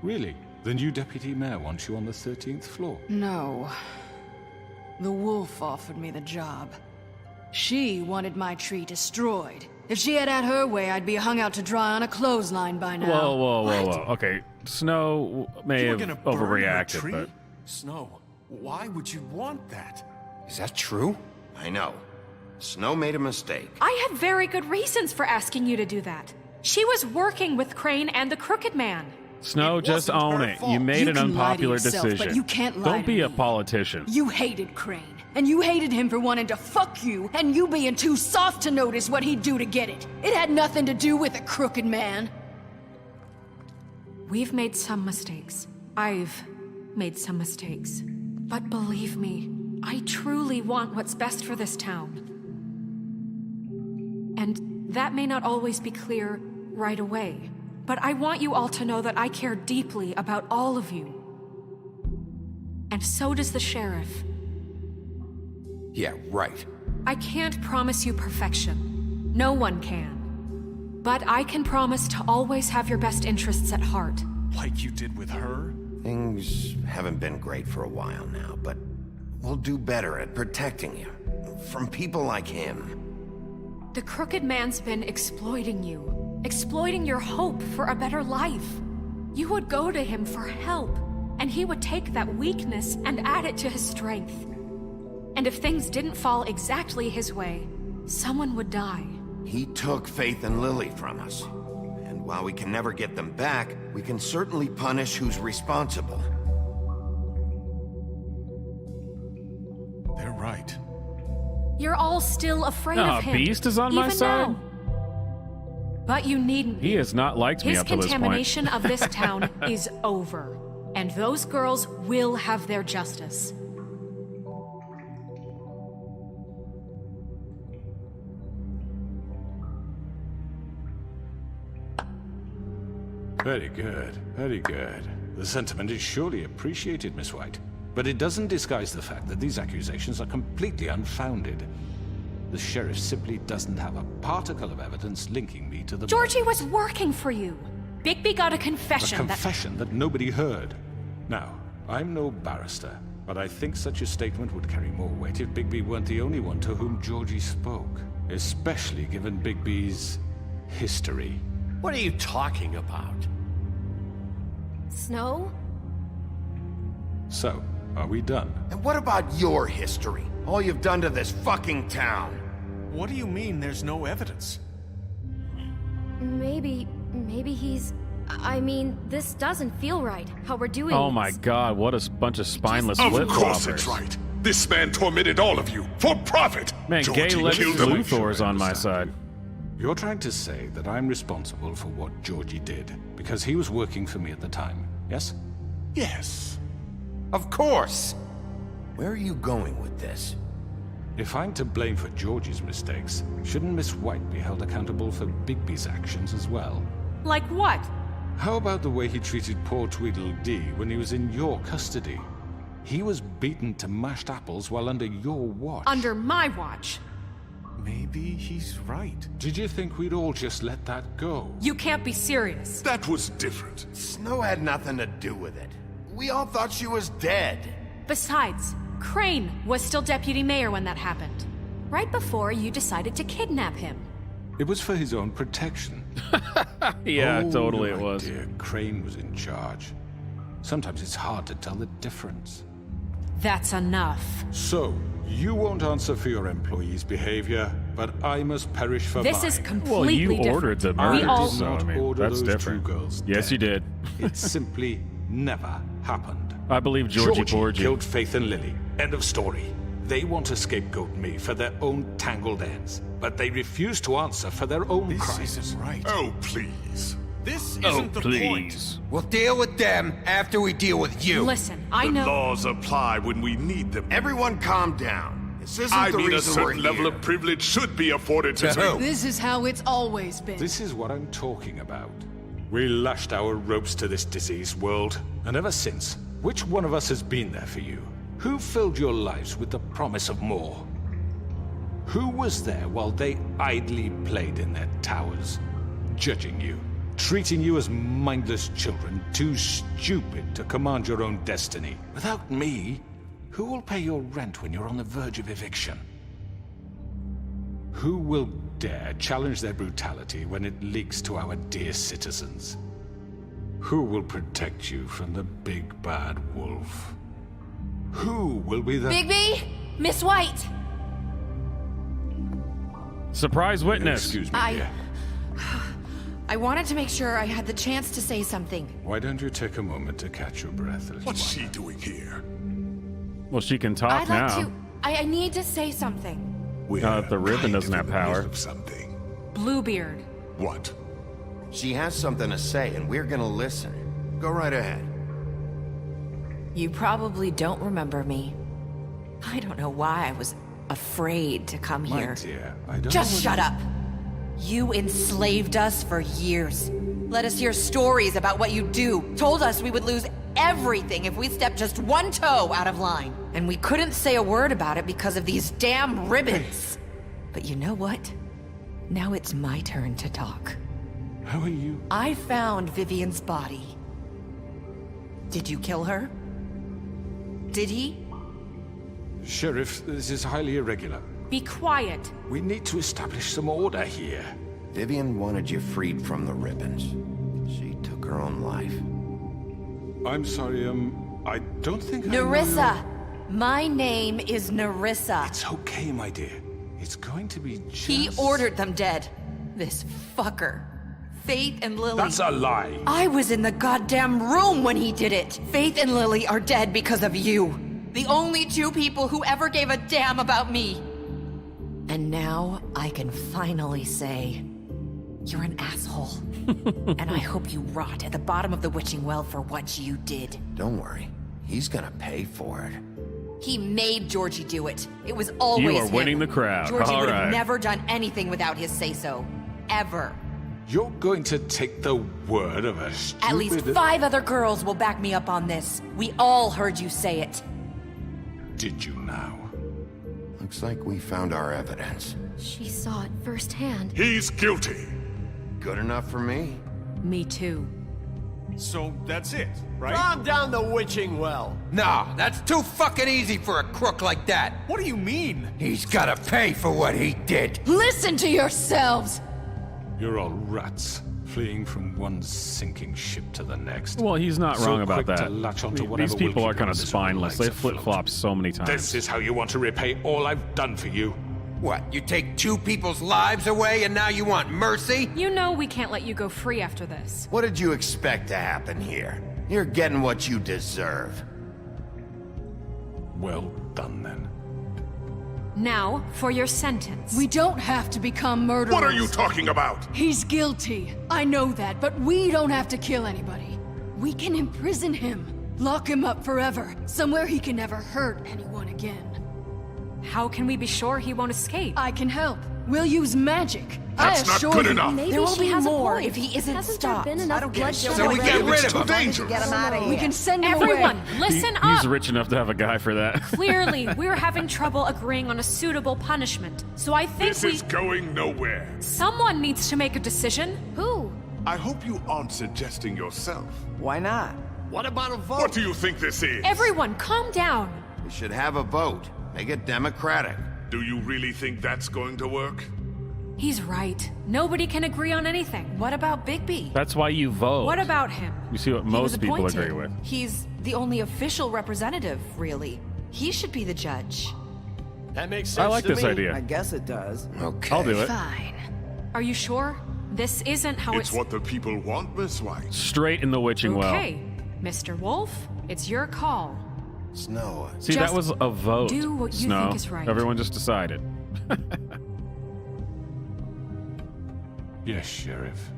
Really? The new deputy mayor wants you on the 13th floor? No. The wolf offered me the job. She wanted my tree destroyed. If she had her way, I'd be hung out to dry on a clothesline by now. Whoa. Okay, Snow may have overreacted, but... Snow, why would you want that? Is that true? I know. Snow made a mistake. I had very good reasons for asking you to do that. She was working with Crane and the Crooked Man. Snow, just own it. You made an can lie to unpopular yourself, decision. but you can't lie Don't to be a me. politician. You hated Crane, and you hated him for wanting to fuck you, and you being too soft to notice what he'd do to get it. It had nothing to do with a crooked man. We've made some mistakes. I've made some mistakes. But believe me, I truly want what's best for this town. And that may not always be clear right away. But I want you all to know that I care deeply about all of you. And so does the sheriff. Yeah, right. I can't promise you perfection. No one can. But I can promise to always have your best interests at heart. Like you did with her? Things haven't been great for a while now, but we'll do better at protecting you. From people like him. The Crooked Man's been exploiting you. Exploiting your hope for a better life. You would go to him for help, and he would take that weakness and add it to his strength. And if things didn't fall exactly his way, someone would die. He took Faith and Lily from us. And while we can never get them back, we can certainly punish who's responsible. They're right. You're all still afraid of him. Beast is on my even side? now. But you needn't be. He has not liked me His up to this point. contamination of this town is over. And those girls will have their justice. Very good, very good. The sentiment is surely appreciated, Miss White. But it doesn't disguise the fact that these accusations are completely unfounded. The sheriff simply doesn't have a particle of evidence linking me to the Georgie was working for you. Bigby got a confession that nobody heard. Now, I'm no barrister, But I think such a statement would carry more weight if Bigby weren't the only one to whom Georgie spoke. Especially given Bigby's history. What are you talking about? Snow? So, are we done? And what about your history? All you've done to this fucking town? What do you mean there's no evidence? Maybe he's... I mean, this doesn't feel right, how we're doing Oh this. my god, what a bunch of spineless Of flip course it's right. This man tormented all of you for profit. Man, gay Georgie Lex killed him. Luthor's on my side. You're trying to say that I'm responsible for what Georgie did because he was working for me at the time, yes? Yes. Of course. Where are you going with this? If I'm to blame for Georgie's mistakes, shouldn't Miss White be held accountable for Bigby's actions as well? Like what? How about the way he treated poor Tweedledee when he was in your custody? He was beaten to mashed apples while under your watch. Under my watch. Maybe he's right. Did you think we'd all just let that go? You can't be serious. That was different. Snow had nothing to do with it. We all thought she was dead. Besides, Crane was still deputy mayor when that happened. Right before you decided to kidnap him. It was for his own protection. Yeah, Oh, totally no it was. idea. Crane was in charge. Sometimes it's hard to tell the difference. That's enough. So, you won't answer for your employees' behavior, but I must perish for This mine. is Well, completely you different. ordered the We murder, all- so I Did not mean, order that's those different. two girls Yes, dead. you did. It simply never happened. I believe Georgie Porgy. killed Faith and Lily. End of story. They want to scapegoat me for their own tangled ends, but they refuse to answer for their own crimes. This isn't right. Oh, please. This isn't the point. We'll deal with them after we deal with you. Listen, I The know. laws apply when we need them. Everyone calm down. This isn't I the mean, a reason we're certain level here. of privilege should be afforded to To who? This is how it's always been. This is what I'm talking about. We lashed our ropes to this diseased world, and ever since, which one of us has been there for you? Who filled your lives with the promise of more? Who was there while they idly played in their towers, judging you, treating you as mindless children, too stupid to command your own destiny? Without me, who will pay your rent when you're on the verge of eviction? Who will dare challenge their brutality when it leaks to our dear citizens? Who will protect you from the big bad wolf? Who will be the... Bigby! Miss White! Surprise witness. Excuse me, dear. I wanted to make sure I had the chance to say something. Why don't you take a moment to catch your breath, little What's one? she doing here? Well, she can talk I'd now. like to... I need to say something. The ribbon doesn't have power. Of something. Bluebeard. What? She has something to say, and we're gonna listen. Go right ahead. You probably don't remember me. I don't know why I was afraid to come My here. dear, I don't Just know shut up! You enslaved us for years. Let us hear stories about what you do. Told us we would lose everything if we stepped just one toe out of line. And we couldn't say a word about it because of these damn ribbons. But you know what? Now it's my turn to talk. How are you? I found Vivian's body. Did you kill her? Did he? Sheriff, this is highly irregular. Be quiet. We need to establish some order here. Vivian wanted you freed from the ribbons. She took her own life. I'm sorry, I don't think Nerissa! My name is Nerissa. It's okay, my dear. It's going to be just... He ordered them dead. This fucker. Faith and Lily. That's a lie. I was in the goddamn room when he did it. Faith and Lily are dead because of you. The only two people who ever gave a damn about me. And now I can finally say, you're an asshole. And I hope you rot at the bottom of the witching well for what you did. Don't worry. He's gonna pay for it. He made Georgie do it. It was always You are him. winning the crowd. Georgie All would have right. never done anything without his say-so. Ever. You're going to take the word of a stupid... At least 5 other girls will back me up on this. We all heard you say it. Did you now? Looks like we found our evidence. She saw it firsthand. He's guilty. Good enough for me. Me too. So that's it, right? Calm down the witching well. No, that's too fucking easy for a crook like that. What do you mean? He's gotta pay for what he did. Listen to yourselves! You're all rats, fleeing from one sinking ship to the next. Well, he's not So wrong about quick that. to latch onto These whatever people will are keep kind your of miserable spineless. They lives afloat. flip-flop so many times. This is how you want to repay all I've done for you. What, you take two people's lives away and now you want mercy? You know we can't let you go free after this. What did you expect to happen here? You're getting what you deserve. Well done, then. Now, for your sentence. We don't have to become murderers. What are you talking about? He's guilty. I know that, but we don't have to kill anybody. We can imprison him. Lock him up forever. Somewhere he can never hurt anyone again. How can we be sure he won't escape? I can help. We'll use magic. That's I not assure good you. enough. Maybe There will she be has more a point. if he isn't Hasn't stopped. there been enough bloodshed? So we get It's rid of too him. dangerous. Get him out of here. We can send him Everyone, away. listen He's up! rich enough to have a guy for that. Clearly, we're having trouble agreeing on a suitable punishment. So I think This is going nowhere. someone needs to make a decision. Who? I hope you aren't suggesting yourself. Why not? What about a vote? What do you think this is? Everyone, calm down. We should have a vote. Make it democratic. Do you really think that's going to work? He's right. Nobody can agree on anything. What about Bigby? That's why you vote. What about him? You see what He was most people appointed. agree with. He's the only official representative, really. He should be the judge. That makes sense I like to this me. idea. I guess it does. Okay. I'll do it. Fine. Are you sure? This isn't how It's what the people want, Miss White. Straight in the witching well. Okay, Mr. Wolf, it's your call. Snow. See, that Just was a vote. do what you Snow. think is right. Everyone just decided. Yes, Sheriff.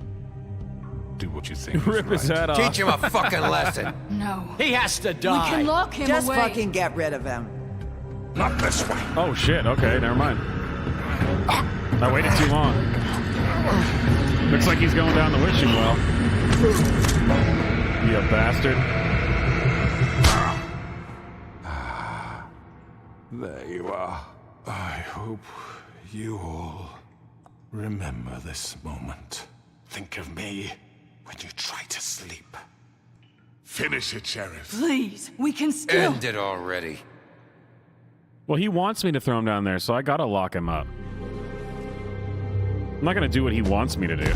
Do what you think is Rip right. his head off. Teach him a fucking lesson. No. He has to We die. can lock him Just away. fucking get rid of him. Not this way. Oh shit, okay, never mind. I waited too long. Looks like he's going down the wishing well. You bastard. There you are. I hope you all remember this moment. Think of me when you try to sleep. Finish it, Sheriff. Please, we can still. End it already. Well, he wants me to throw him down there, so I gotta lock him up. I'm not gonna do what he wants me to do.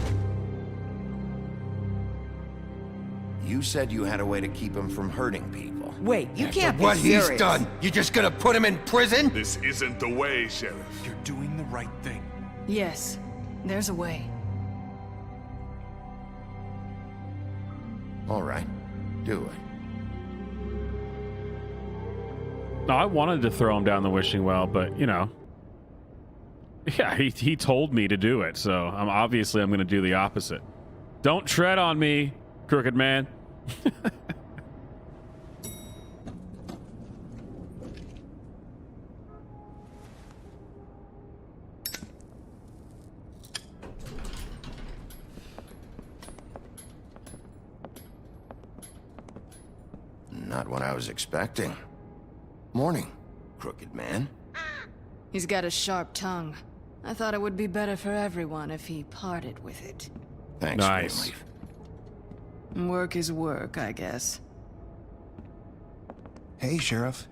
You said you had a way to keep him from hurting people. Wait, you After can't be What serious. he's done, you just gonna put him in prison? This isn't the way, Sheriff. You're doing the right thing. Yes, there's a way. All right. Do it. No, I wanted to throw him down the wishing well, but, you know. Yeah, he told me to do it, so I'm gonna do the opposite. Don't tread on me, crooked man. Not what I was expecting. Morning, crooked man. He's got a sharp tongue. I thought it would be better for everyone if he parted with it. Thanks, Nice. Greenleaf. Work is work, I guess. Hey, Sheriff.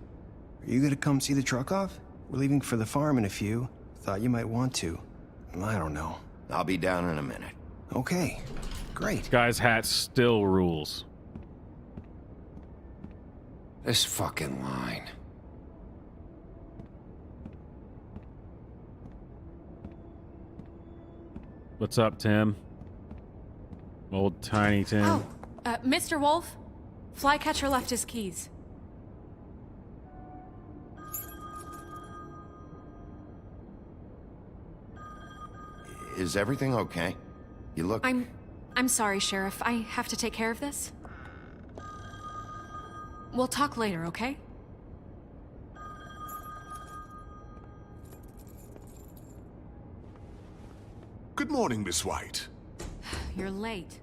Are you gonna come see the truck off? We're leaving for the farm in a few. Thought you might want to. I don't know. I'll be down in a minute. Okay. Great. Guy's hat still rules. This fucking line. What's up, Tim? Old tiny Tim. Oh, Mr. Wolf, Flycatcher left his keys. Is everything okay? You look... I'm sorry, Sheriff. I have to take care of this. We'll talk later, okay? Good morning, Miss White. You're late.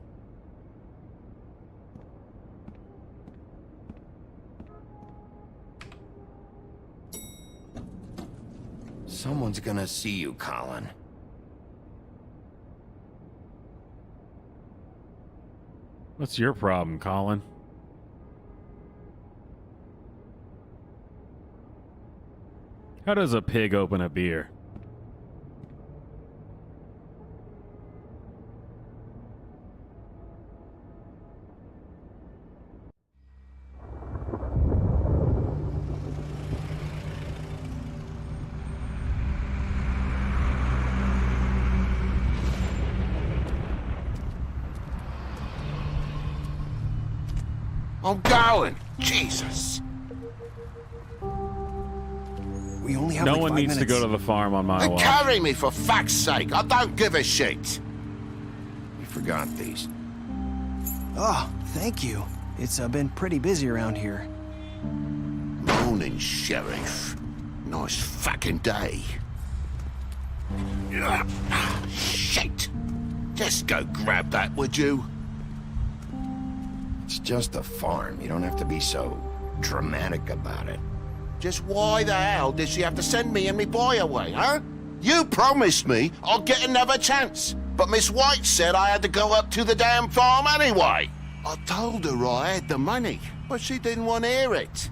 Someone's gonna see you, Colin. What's your problem, Colin? How does a pig open a beer? I'm going. Jesus. We only have No like one 5 needs to minutes. go to the farm on my Then watch. carry me for fuck's sake. I don't give a shit. You forgot these. Oh, thank you. It's been pretty busy around here. Morning, Sheriff. Nice fucking day. Ugh, shit. Just go grab that, would you? It's just a farm. You don't have to be so dramatic about it. Just why the hell did she have to send me and me boy away, huh? You promised me I'll get another chance, but Miss White said I had to go up to the damn farm anyway. I told her I had the money, but she didn't want to hear it.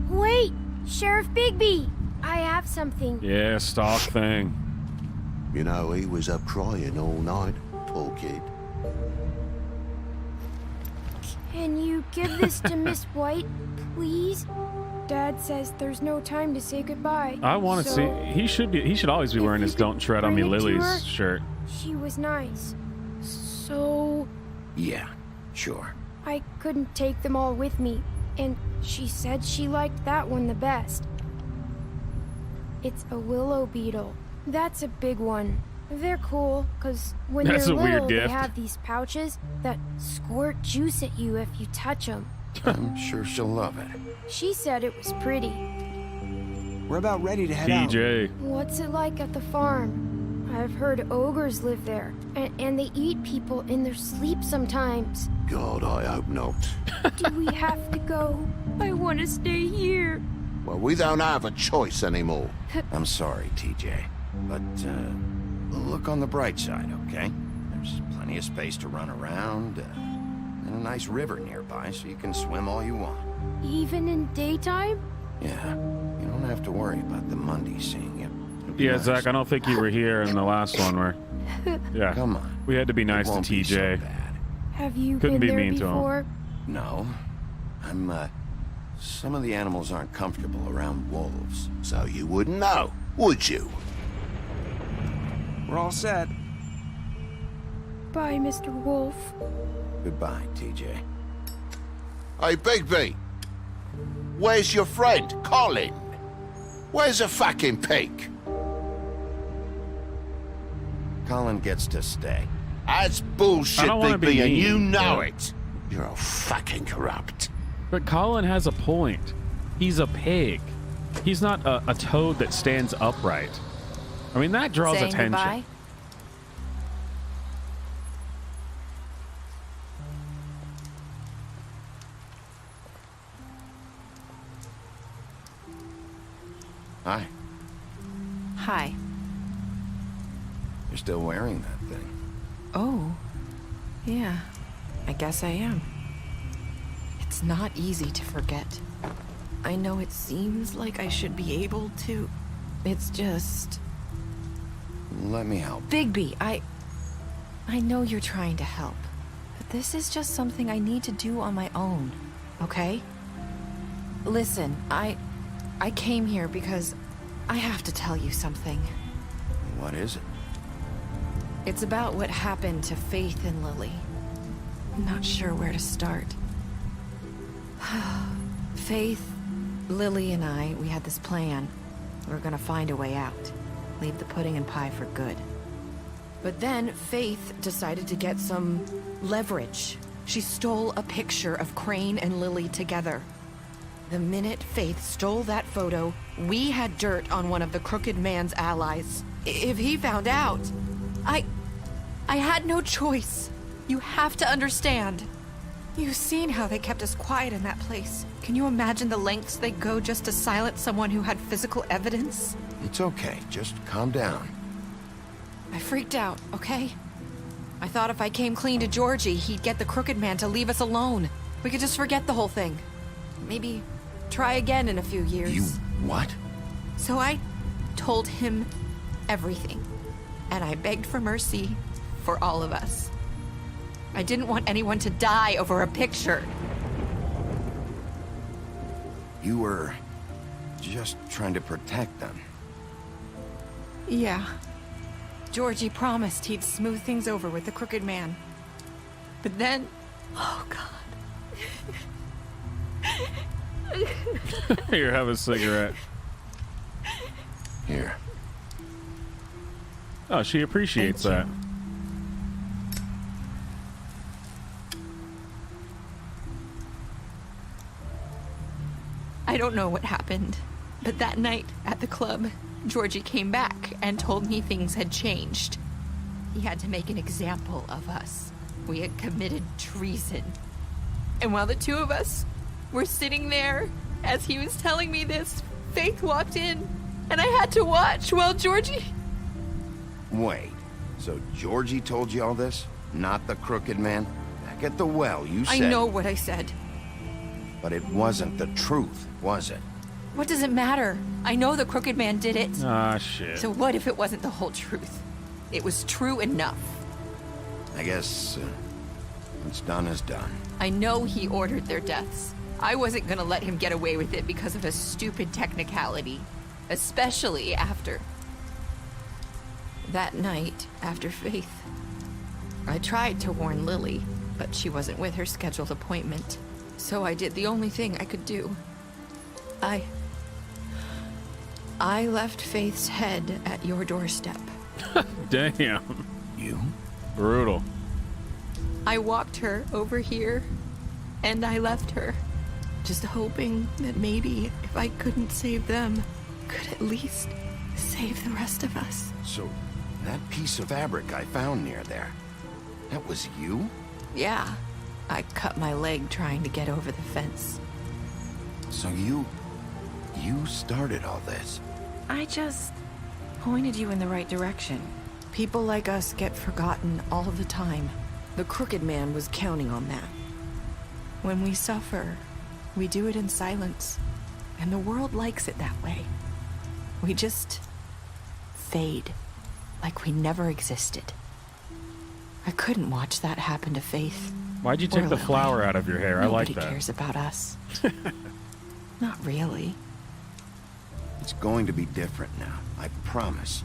Wait, Sheriff Bigby, I have something. Yeah, stock thing. You know, he was up crying all night, poor kid. Can you give this to Miss White, please? Dad says there's no time to say goodbye. I want to see. He should always be wearing his "Don't Tread on Me, bring it to her? Lily's" shirt. She was nice. So Yeah, sure. I couldn't take them all with me, and she said she liked that one the best. It's a willow beetle. That's a big one. They're cool, because when That's they're a weird little, they gift. have these pouches that squirt juice at you if you touch them. I'm sure she'll love it. She said it was pretty. We're about ready to head out. TJ. What's it like at the farm? I've heard ogres live there, and they eat people in their sleep sometimes. God, I hope not. Do we have to go? I want to stay here. Well, we don't have a choice anymore. I'm sorry, TJ. But, look on the bright side, okay? There's plenty of space to run around, and a nice river nearby so you can swim all you want. Even in daytime? Yeah, you don't have to worry about the Mundy seeing you. It'll be Yeah, nice. Zach, I don't think you were here in the last one where. Yeah. Come on. We had to be nice to won't be so TJ. Have you Couldn't been be there mean to him. before? No. Some of the animals aren't comfortable around wolves. So you wouldn't know, would you? We're all set. Bye, Mr. Wolf. Goodbye, TJ. Hey, Bigby. Where's your friend, Colin? Where's the fucking pig? Colin gets to stay. That's bullshit, I don't wanna be Bigby, and mean, you know but- it. You're all fucking corrupt. But Colin has a point. He's a pig. He's not a toad that stands upright. I mean, that draws Saying attention. goodbye? Hi. Hi. You're still wearing that thing. Oh. Yeah. I guess I am. It's not easy to forget. I know it seems like I should be able to. It's just... Let me help. Bigby, I know you're trying to help. But this is just something I need to do on my own. Okay? Listen, I came here because I have to tell you something. What is it? It's about what happened to Faith and Lily. I'm not sure where to start. Faith, Lily, and I, we had this plan. We were gonna find a way out. Leave the pudding and pie for good. But then Faith decided to get some leverage. She stole a picture of Crane and Lily together. The minute Faith stole that photo, we had dirt on one of the Crooked Man's allies. If he found out, I had no choice. You have to understand. You've seen how they kept us quiet in that place. Can you imagine the lengths they go just to silence someone who had physical evidence? It's okay. Just calm down. I freaked out, okay? I thought if I came clean to Georgie, he'd get the Crooked Man to leave us alone. We could just forget the whole thing. Maybe try again in a few years. You what? So I told him everything. And I begged for mercy for all of us. I didn't want anyone to die over a picture. You were just trying to protect them. Yeah. Georgie promised he'd smooth things over with the Crooked Man. But then... Oh, God. Here, have a cigarette. Here. Oh, she appreciates that. I don't know what happened, but that night at the club, Georgie came back and told me things had changed. He had to make an example of us. We had committed treason. And while the two of us were sitting there, as he was telling me this, Faith walked in, and I had to watch while Georgie... Wait, so Georgie told you all this? Not the Crooked Man? Back at the well, you said... I know what I said. But it wasn't the truth, was it? What does it matter? I know the Crooked Man did it. Ah, shit. So what if it wasn't the whole truth? It was true enough. I guess what's done is done. I know he ordered their deaths. I wasn't gonna let him get away with it because of a stupid technicality. Especially after... that night, after Faith. I tried to warn Lily, but she wasn't with her scheduled appointment. So I did the only thing I could do. I left Faith's head at your doorstep. Damn. You? Brutal. I walked her over here, and I left her. Just hoping that maybe if I couldn't save them, could at least save the rest of us. So, that piece of fabric I found near there, that was you? Yeah. I cut my leg trying to get over the fence. So you started all this? I just pointed you in the right direction. People like us get forgotten all the time. The Crooked Man was counting on that. When we suffer, we do it in silence. And the world likes it that way. We just fade, like we never existed. I couldn't watch that happen to Faith. Why'd you take the flower out of your hair? I like that. Nobody cares about us. Not really. It's going to be different now, I promise.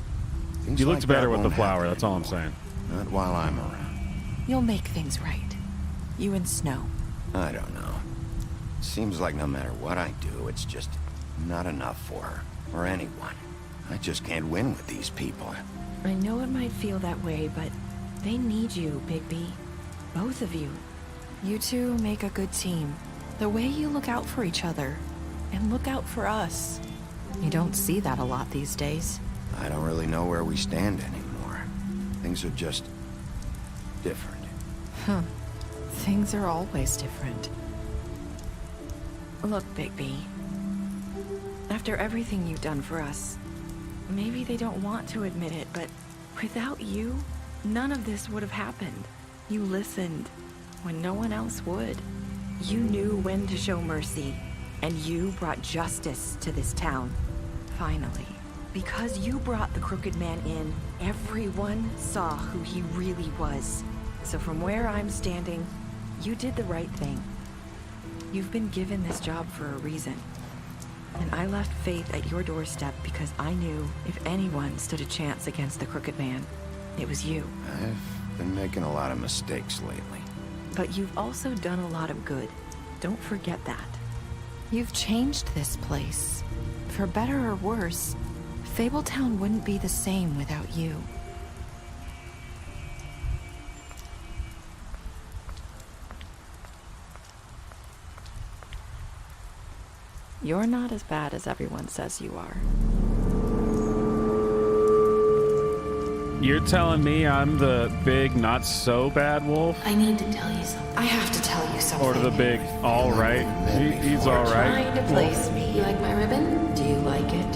Things You looked like better that with the won't flower, happen that's all I'm anymore. saying. Not while I'm around. You'll make things right. You and Snow. I don't know. Seems like no matter what I do, it's just not enough for her, or anyone. I just can't win with these people. I know it might feel that way, but they need you, Bigby. Both of you. You two make a good team. The way you look out for each other, and look out for us. You don't see that a lot these days. I don't really know where we stand anymore. Things are just different. Huh. Things are always different. Look, Bigby. After everything you've done for us, maybe they don't want to admit it, but without you, none of this would have happened. You listened when no one else would. You knew when to show mercy, and you brought justice to this town. Finally. Because you brought the Crooked Man in, everyone saw who he really was. So from where I'm standing, you did the right thing. You've been given this job for a reason. And I left Faith at your doorstep because I knew if anyone stood a chance against the Crooked Man, it was you. I've been making a lot of mistakes lately. But you've also done a lot of good. Don't forget that. You've changed this place. For better or worse, Fabletown wouldn't be the same without you. You're not as bad as everyone says you are. You're telling me I'm the big not so bad wolf? I need to tell you something. I have to tell you something. Or the big all right? He's all right. Trying to place me. You like my ribbon? Do you like it?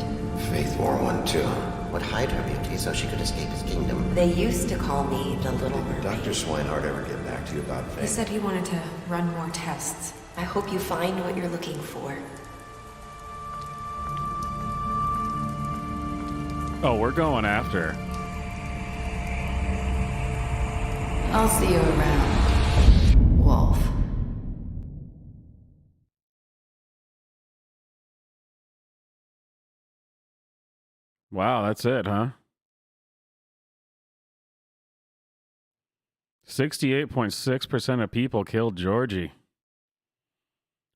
Faith wore one too. would hide her beauty so she could escape his kingdom. They used to call me the Little Mermaid. Dr. Swinehart ever get back to you about Faith? He said he wanted to run more tests. I hope you find what you're looking for. Oh, we're going after. I'll see you around, Wolf. Wow, that's it, huh? 68.6% of people killed Georgie.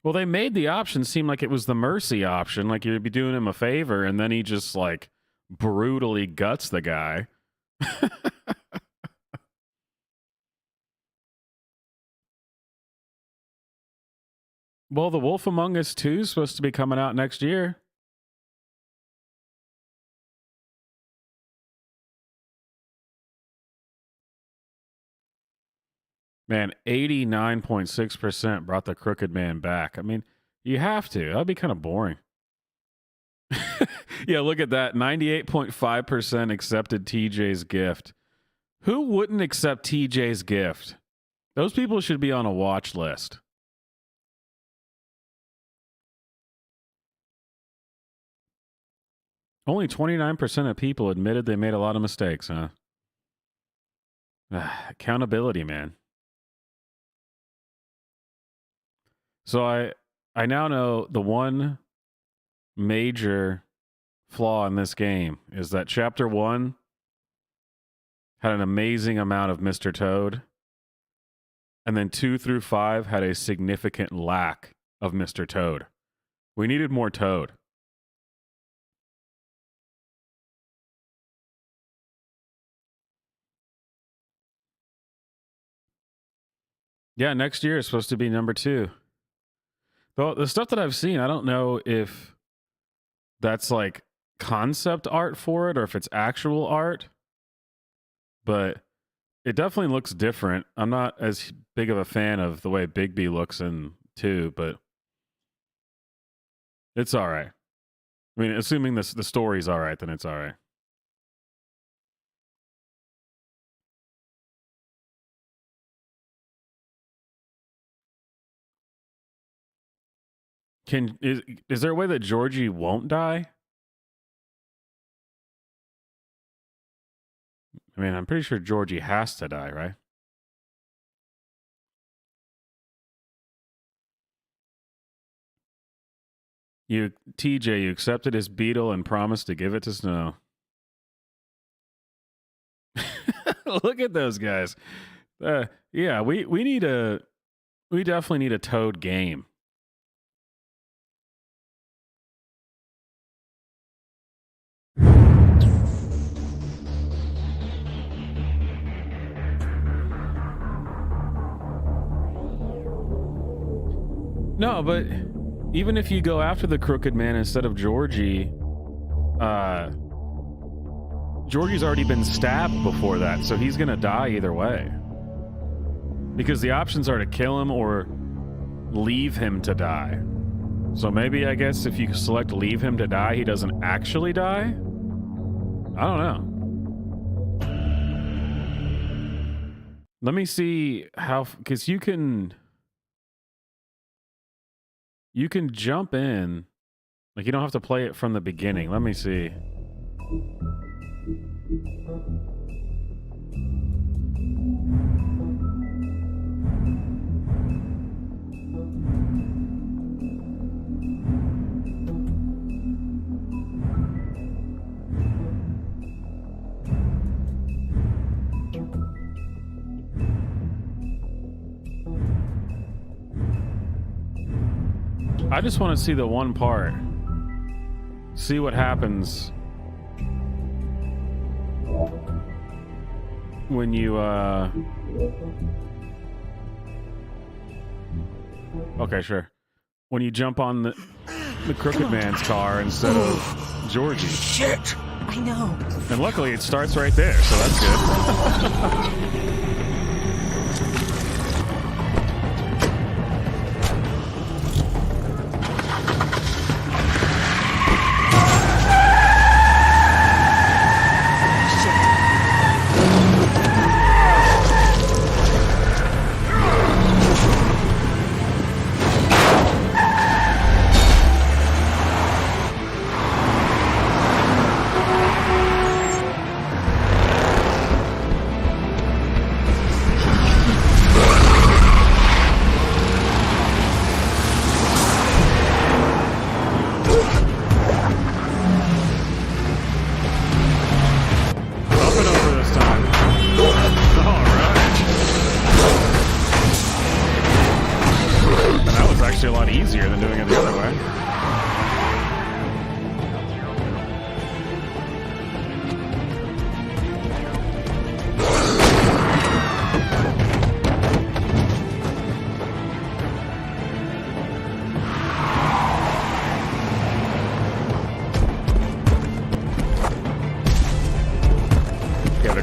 Well, they made the option seem like it was the mercy option, like you'd be doing him a favor, and then he just, like, brutally guts the guy. Well, The Wolf Among Us 2 is supposed to be coming out next year. Man, 89.6% brought the crooked man back. I mean, you have to. That'd be kind of boring. Yeah, look at that. 98.5% accepted TJ's gift. Who wouldn't accept TJ's gift? Those people should be on a watch list. Only 29% of people admitted they made a lot of mistakes, huh? Accountability, man. So I now know the one major flaw in this game is that Chapter 1 had an amazing amount of Mr. Toad, and then 2 through 5 had a significant lack of Mr. Toad. We needed more Toad. Yeah, next year is supposed to be number 2. Though the stuff that I've seen, I don't know if that's like concept art for it or if it's actual art, but it definitely looks different. I'm not as big of a fan of the way Bigby looks in 2, but it's all right. I mean, assuming the story's all right, then it's all right. Is there a way that Georgie won't die? I mean, I'm pretty sure Georgie has to die, right? TJ, you accepted his beetle and promised to give it to Snow. Look at those guys. Yeah, we definitely need a Toad game. No, but even if you go after the crooked man instead of Georgie, Georgie's already been stabbed before that, so he's gonna die either way. Because the options are to kill him or leave him to die. So maybe, I guess, if you select leave him to die, he doesn't actually die? I don't know. Let me see how, because you can jump in, like you don't have to play it from the beginning. Let me see. I just want to see the one part. See what happens when you, okay, sure. When you jump on the crooked man's car instead of Georgie. Shit! I know. And luckily it starts right there, so that's good.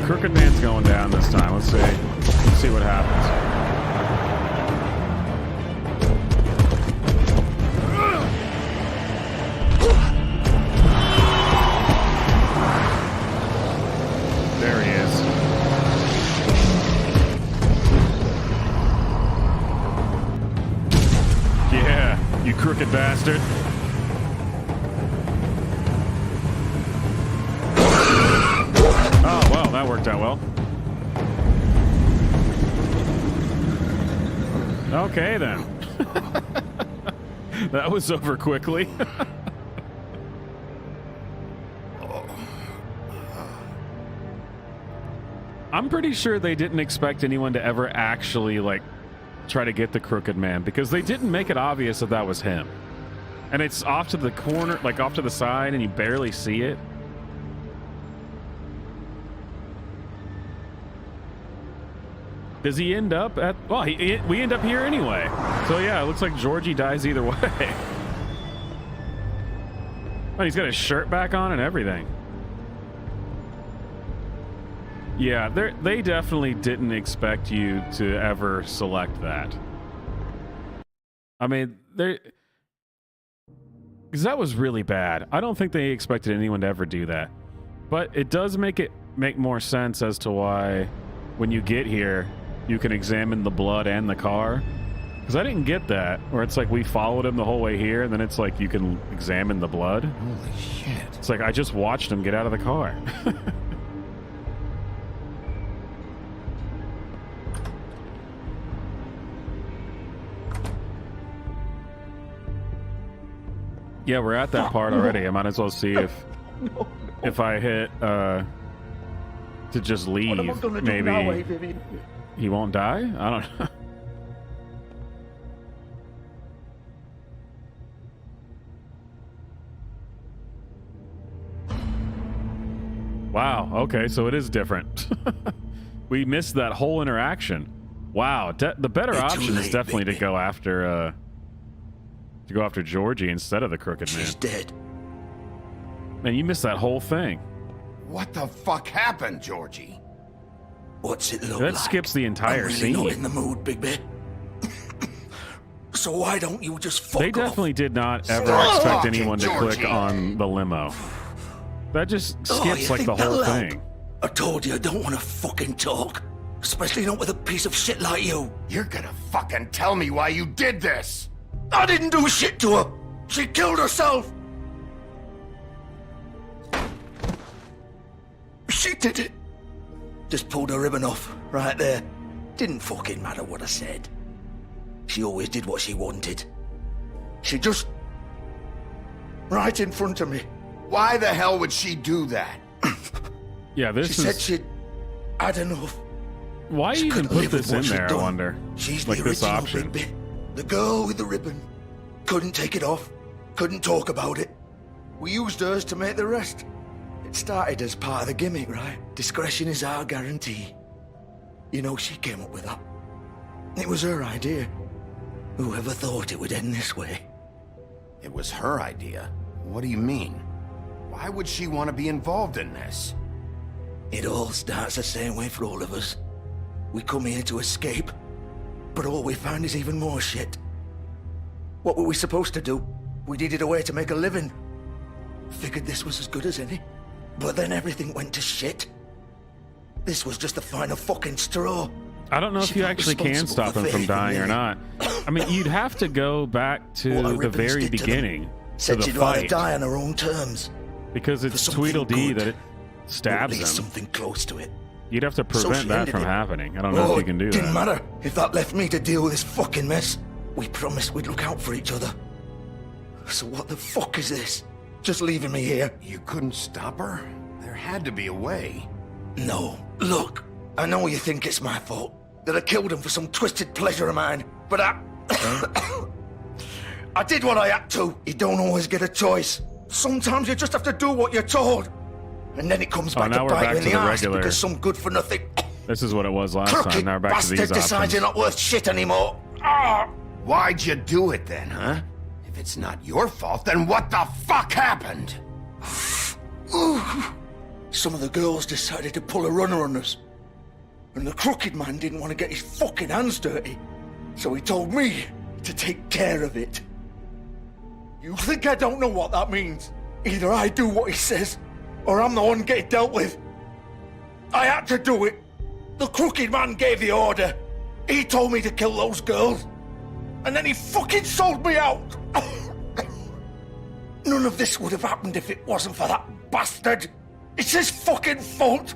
Crooked Man's going down this time. Let's see. Let's see what happens. There he is. Yeah, you crooked bastard. Oh, well, that worked out well. Okay, then. That was over quickly. I'm pretty sure they didn't expect anyone to ever actually, like, try to get the Crooked Man, because they didn't make it obvious that that was him. And it's off to the corner, like off to the side, and you barely see it. Does he end up at... Well, we end up here anyway. So yeah, it looks like Georgie dies either way. Oh, he's got his shirt back on and everything. Yeah, they definitely didn't expect you to ever select that. I mean, because that was really bad. I don't think they expected anyone to ever do that. But it does make more sense as to why when you get here, you can examine the blood and the car. Because I didn't get that, where it's like we followed him the whole way here, and then it's like you can examine the blood. Holy shit. It's like I just watched him get out of the car. Yeah, we're at that part already. I might as well see if I hit to just leave. Maybe he won't die? I don't know. Wow, okay, so it is different. We missed that whole interaction. Wow, the better option is definitely to go after Georgie instead of the Crooked Man. She's dead. Man, you missed that whole thing. What the fuck happened, Georgie? What's it look that like? Skips the entire I'm really scene. not in the mood, Bigby. So why don't you just fuck They definitely off? did not ever expect anyone to click on the limo. That just skips like the whole thing. I told you I don't want to fucking talk. Especially not with a piece of shit like you. You're gonna fucking tell me why you did this! I didn't do shit to her! She killed herself! She did it! Just pulled her ribbon off, right there. Didn't fucking matter what I said. She always did what she wanted. She just... right in front of me. Why the hell would she do that? Yeah, this she is... said she'd had enough. Why She even couldn't put live with this in what she'd there, I done. wonder? She's like the this original option. Bigby. The girl with the ribbon. Couldn't take it off. Couldn't talk about it. We used hers to make the rest. It started as part of the gimmick, right? Discretion is our guarantee. You know, she came up with that. It was her idea. Whoever thought it would end this way? It was her idea. What do you mean? Why would she want to be involved in this? It all starts the same way for all of us. We come here to escape, but all we find is even more shit. What were we supposed to do? We needed a way to make a living. Figured this was as good as any. But then everything went to shit. This was just the final fucking straw. I don't know if you actually can stop him from dying or not. I mean, you'd have to go back to the very beginning, to Said the she'd rather fight, die on her own terms. because it's something Tweedledee good. that it stabs At least him. something close to it. You'd have to So prevent she that ended from it. happening. I don't know if you can do Didn't that. matter if that left me to deal with this fucking mess. We promised we'd look out for each other. So what the fuck is this? Just leaving me here? You couldn't stop her? There had to be a way. No. Look, I know you think it's my fault. That I killed him for some twisted pleasure of mine. But I did what I had to. You don't always get a choice. Sometimes you just have to do what you're told. And then it comes back now to we're bite back you in to the the arse regular- because some good for nothing This is what it was last crooked time. Now we're back to bastard these decides options. you're not worth shit anymore. Ah! Why'd you do it then, huh? If it's not your fault, then what the fuck happened? some of the girls decided to pull a runner on us. And the crooked man didn't want to get his fucking hands dirty. So he told me to take care of it. You think I don't know what that means? Either I do what he says, or I'm the one getting dealt with. I had to do it. The crooked man gave the order. He told me to kill those girls. And then he fucking sold me out. None of this would have happened if it wasn't for that bastard. It's his fucking fault.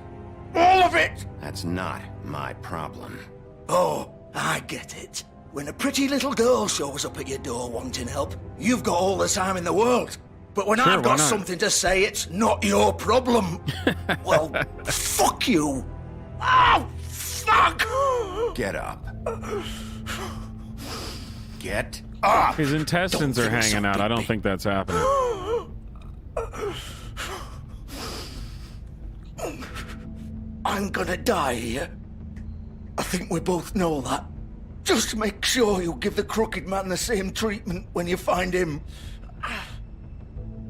All of it. That's not my problem. Oh, I get it. When a pretty little girl shows up at your door wanting help, you've got all the time in the world. But when Sure, I've why got not? something to say, it's not your problem. Well, fuck you. Oh, fuck! Get up. Get up. His intestines are hanging out. I don't think that's happening. I'm gonna die here. I think we both know that. Just make sure you give the crooked man the same treatment when you find him.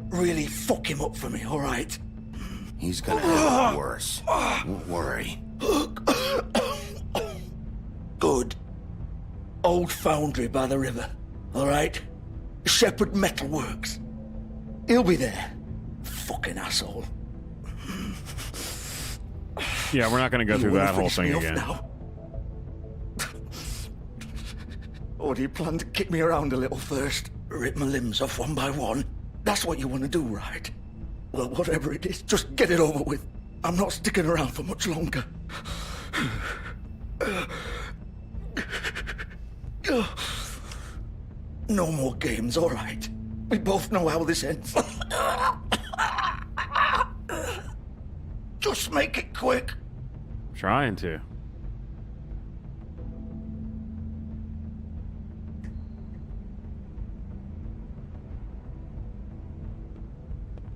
Really fuck him up for me, all right? He's gonna have it worse. Don't worry. Good. Old foundry by the river, all right? Shepherd Metalworks. He'll be there. Fucking asshole. Yeah, we're not going to go You through wanna that whole finish me thing off again. now? Or do you plan to kick me around a little first? Rip my limbs off one by one? That's what you want to do, right? Well, whatever it is, just get it over with. I'm not sticking around for much longer. No more games, all right? We both know how this ends. Just make it quick. Trying to.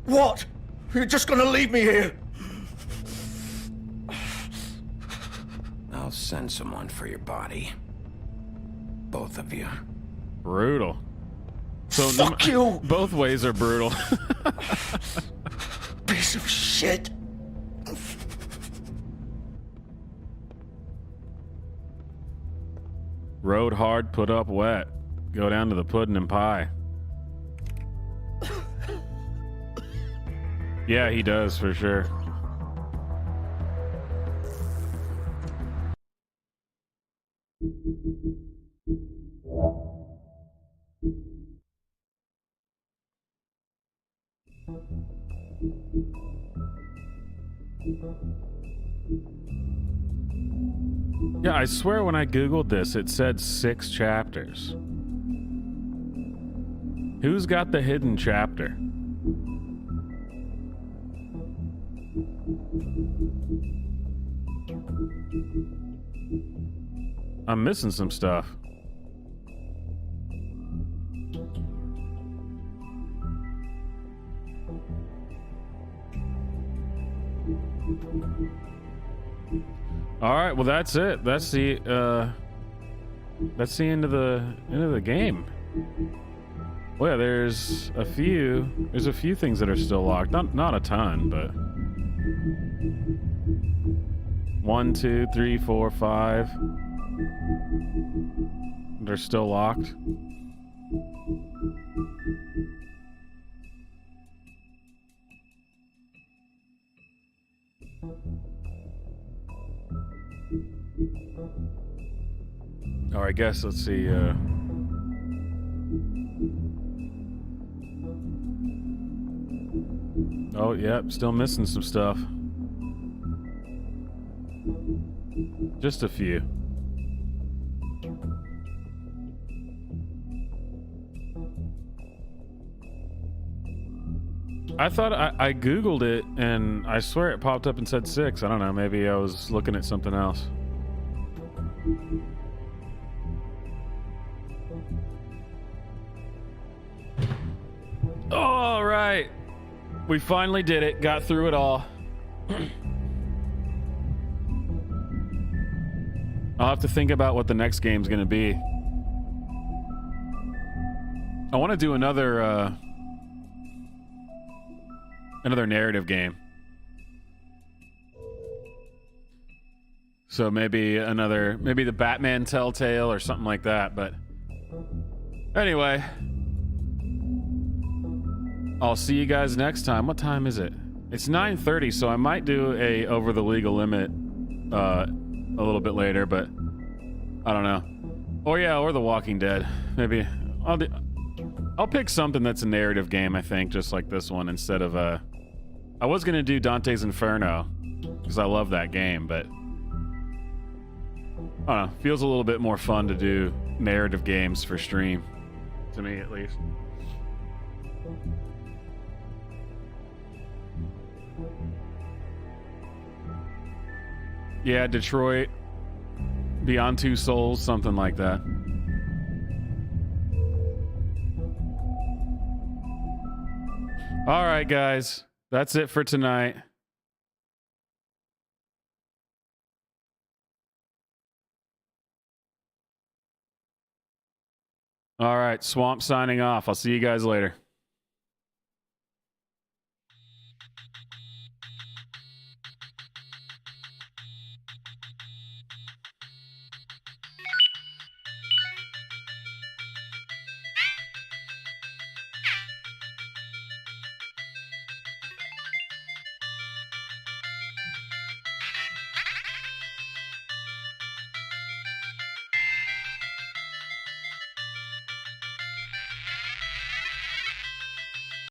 What? You're just gonna leave me here? I'll send someone for your body. Both of you. Brutal. So Fuck you! Both ways are brutal. Piece of shit. Rode hard, put up wet. Go down to the pudding and pie. Yeah, he does for sure. Yeah, I swear when I googled this, it said 6 chapters. Who's got the hidden chapter? I'm missing some stuff. All right, well that's it. That's the end of the game. Well, yeah, there's a few things that are still locked. Not a ton, but 1, 2, 3, 4, 5. They're still locked. Or I guess let's see. Oh, yep, still missing some stuff. Just a few. I thought I googled it and I swear it popped up and said 6. I don't know, maybe I was looking at something else. All right. We finally did it. Got through it all. I'll have to think about what the next game's going to be. I want to do another narrative game. So maybe the Batman Telltale or something like that. But anyway, I'll see you guys next time. What time is it? It's 9:30, so I might do a over the legal limit a little bit later, but I don't know. Or The Walking Dead. Maybe I'll pick something that's a narrative game, I think, just like this one, instead of I was gonna do Dante's Inferno because I love that game, but I don't know. Feels a little bit more fun to do narrative games for stream, to me at least. Yeah, Detroit, Beyond Two Souls, something like that. All right, guys. That's it for tonight. All right, Swamp signing off. I'll see you guys later.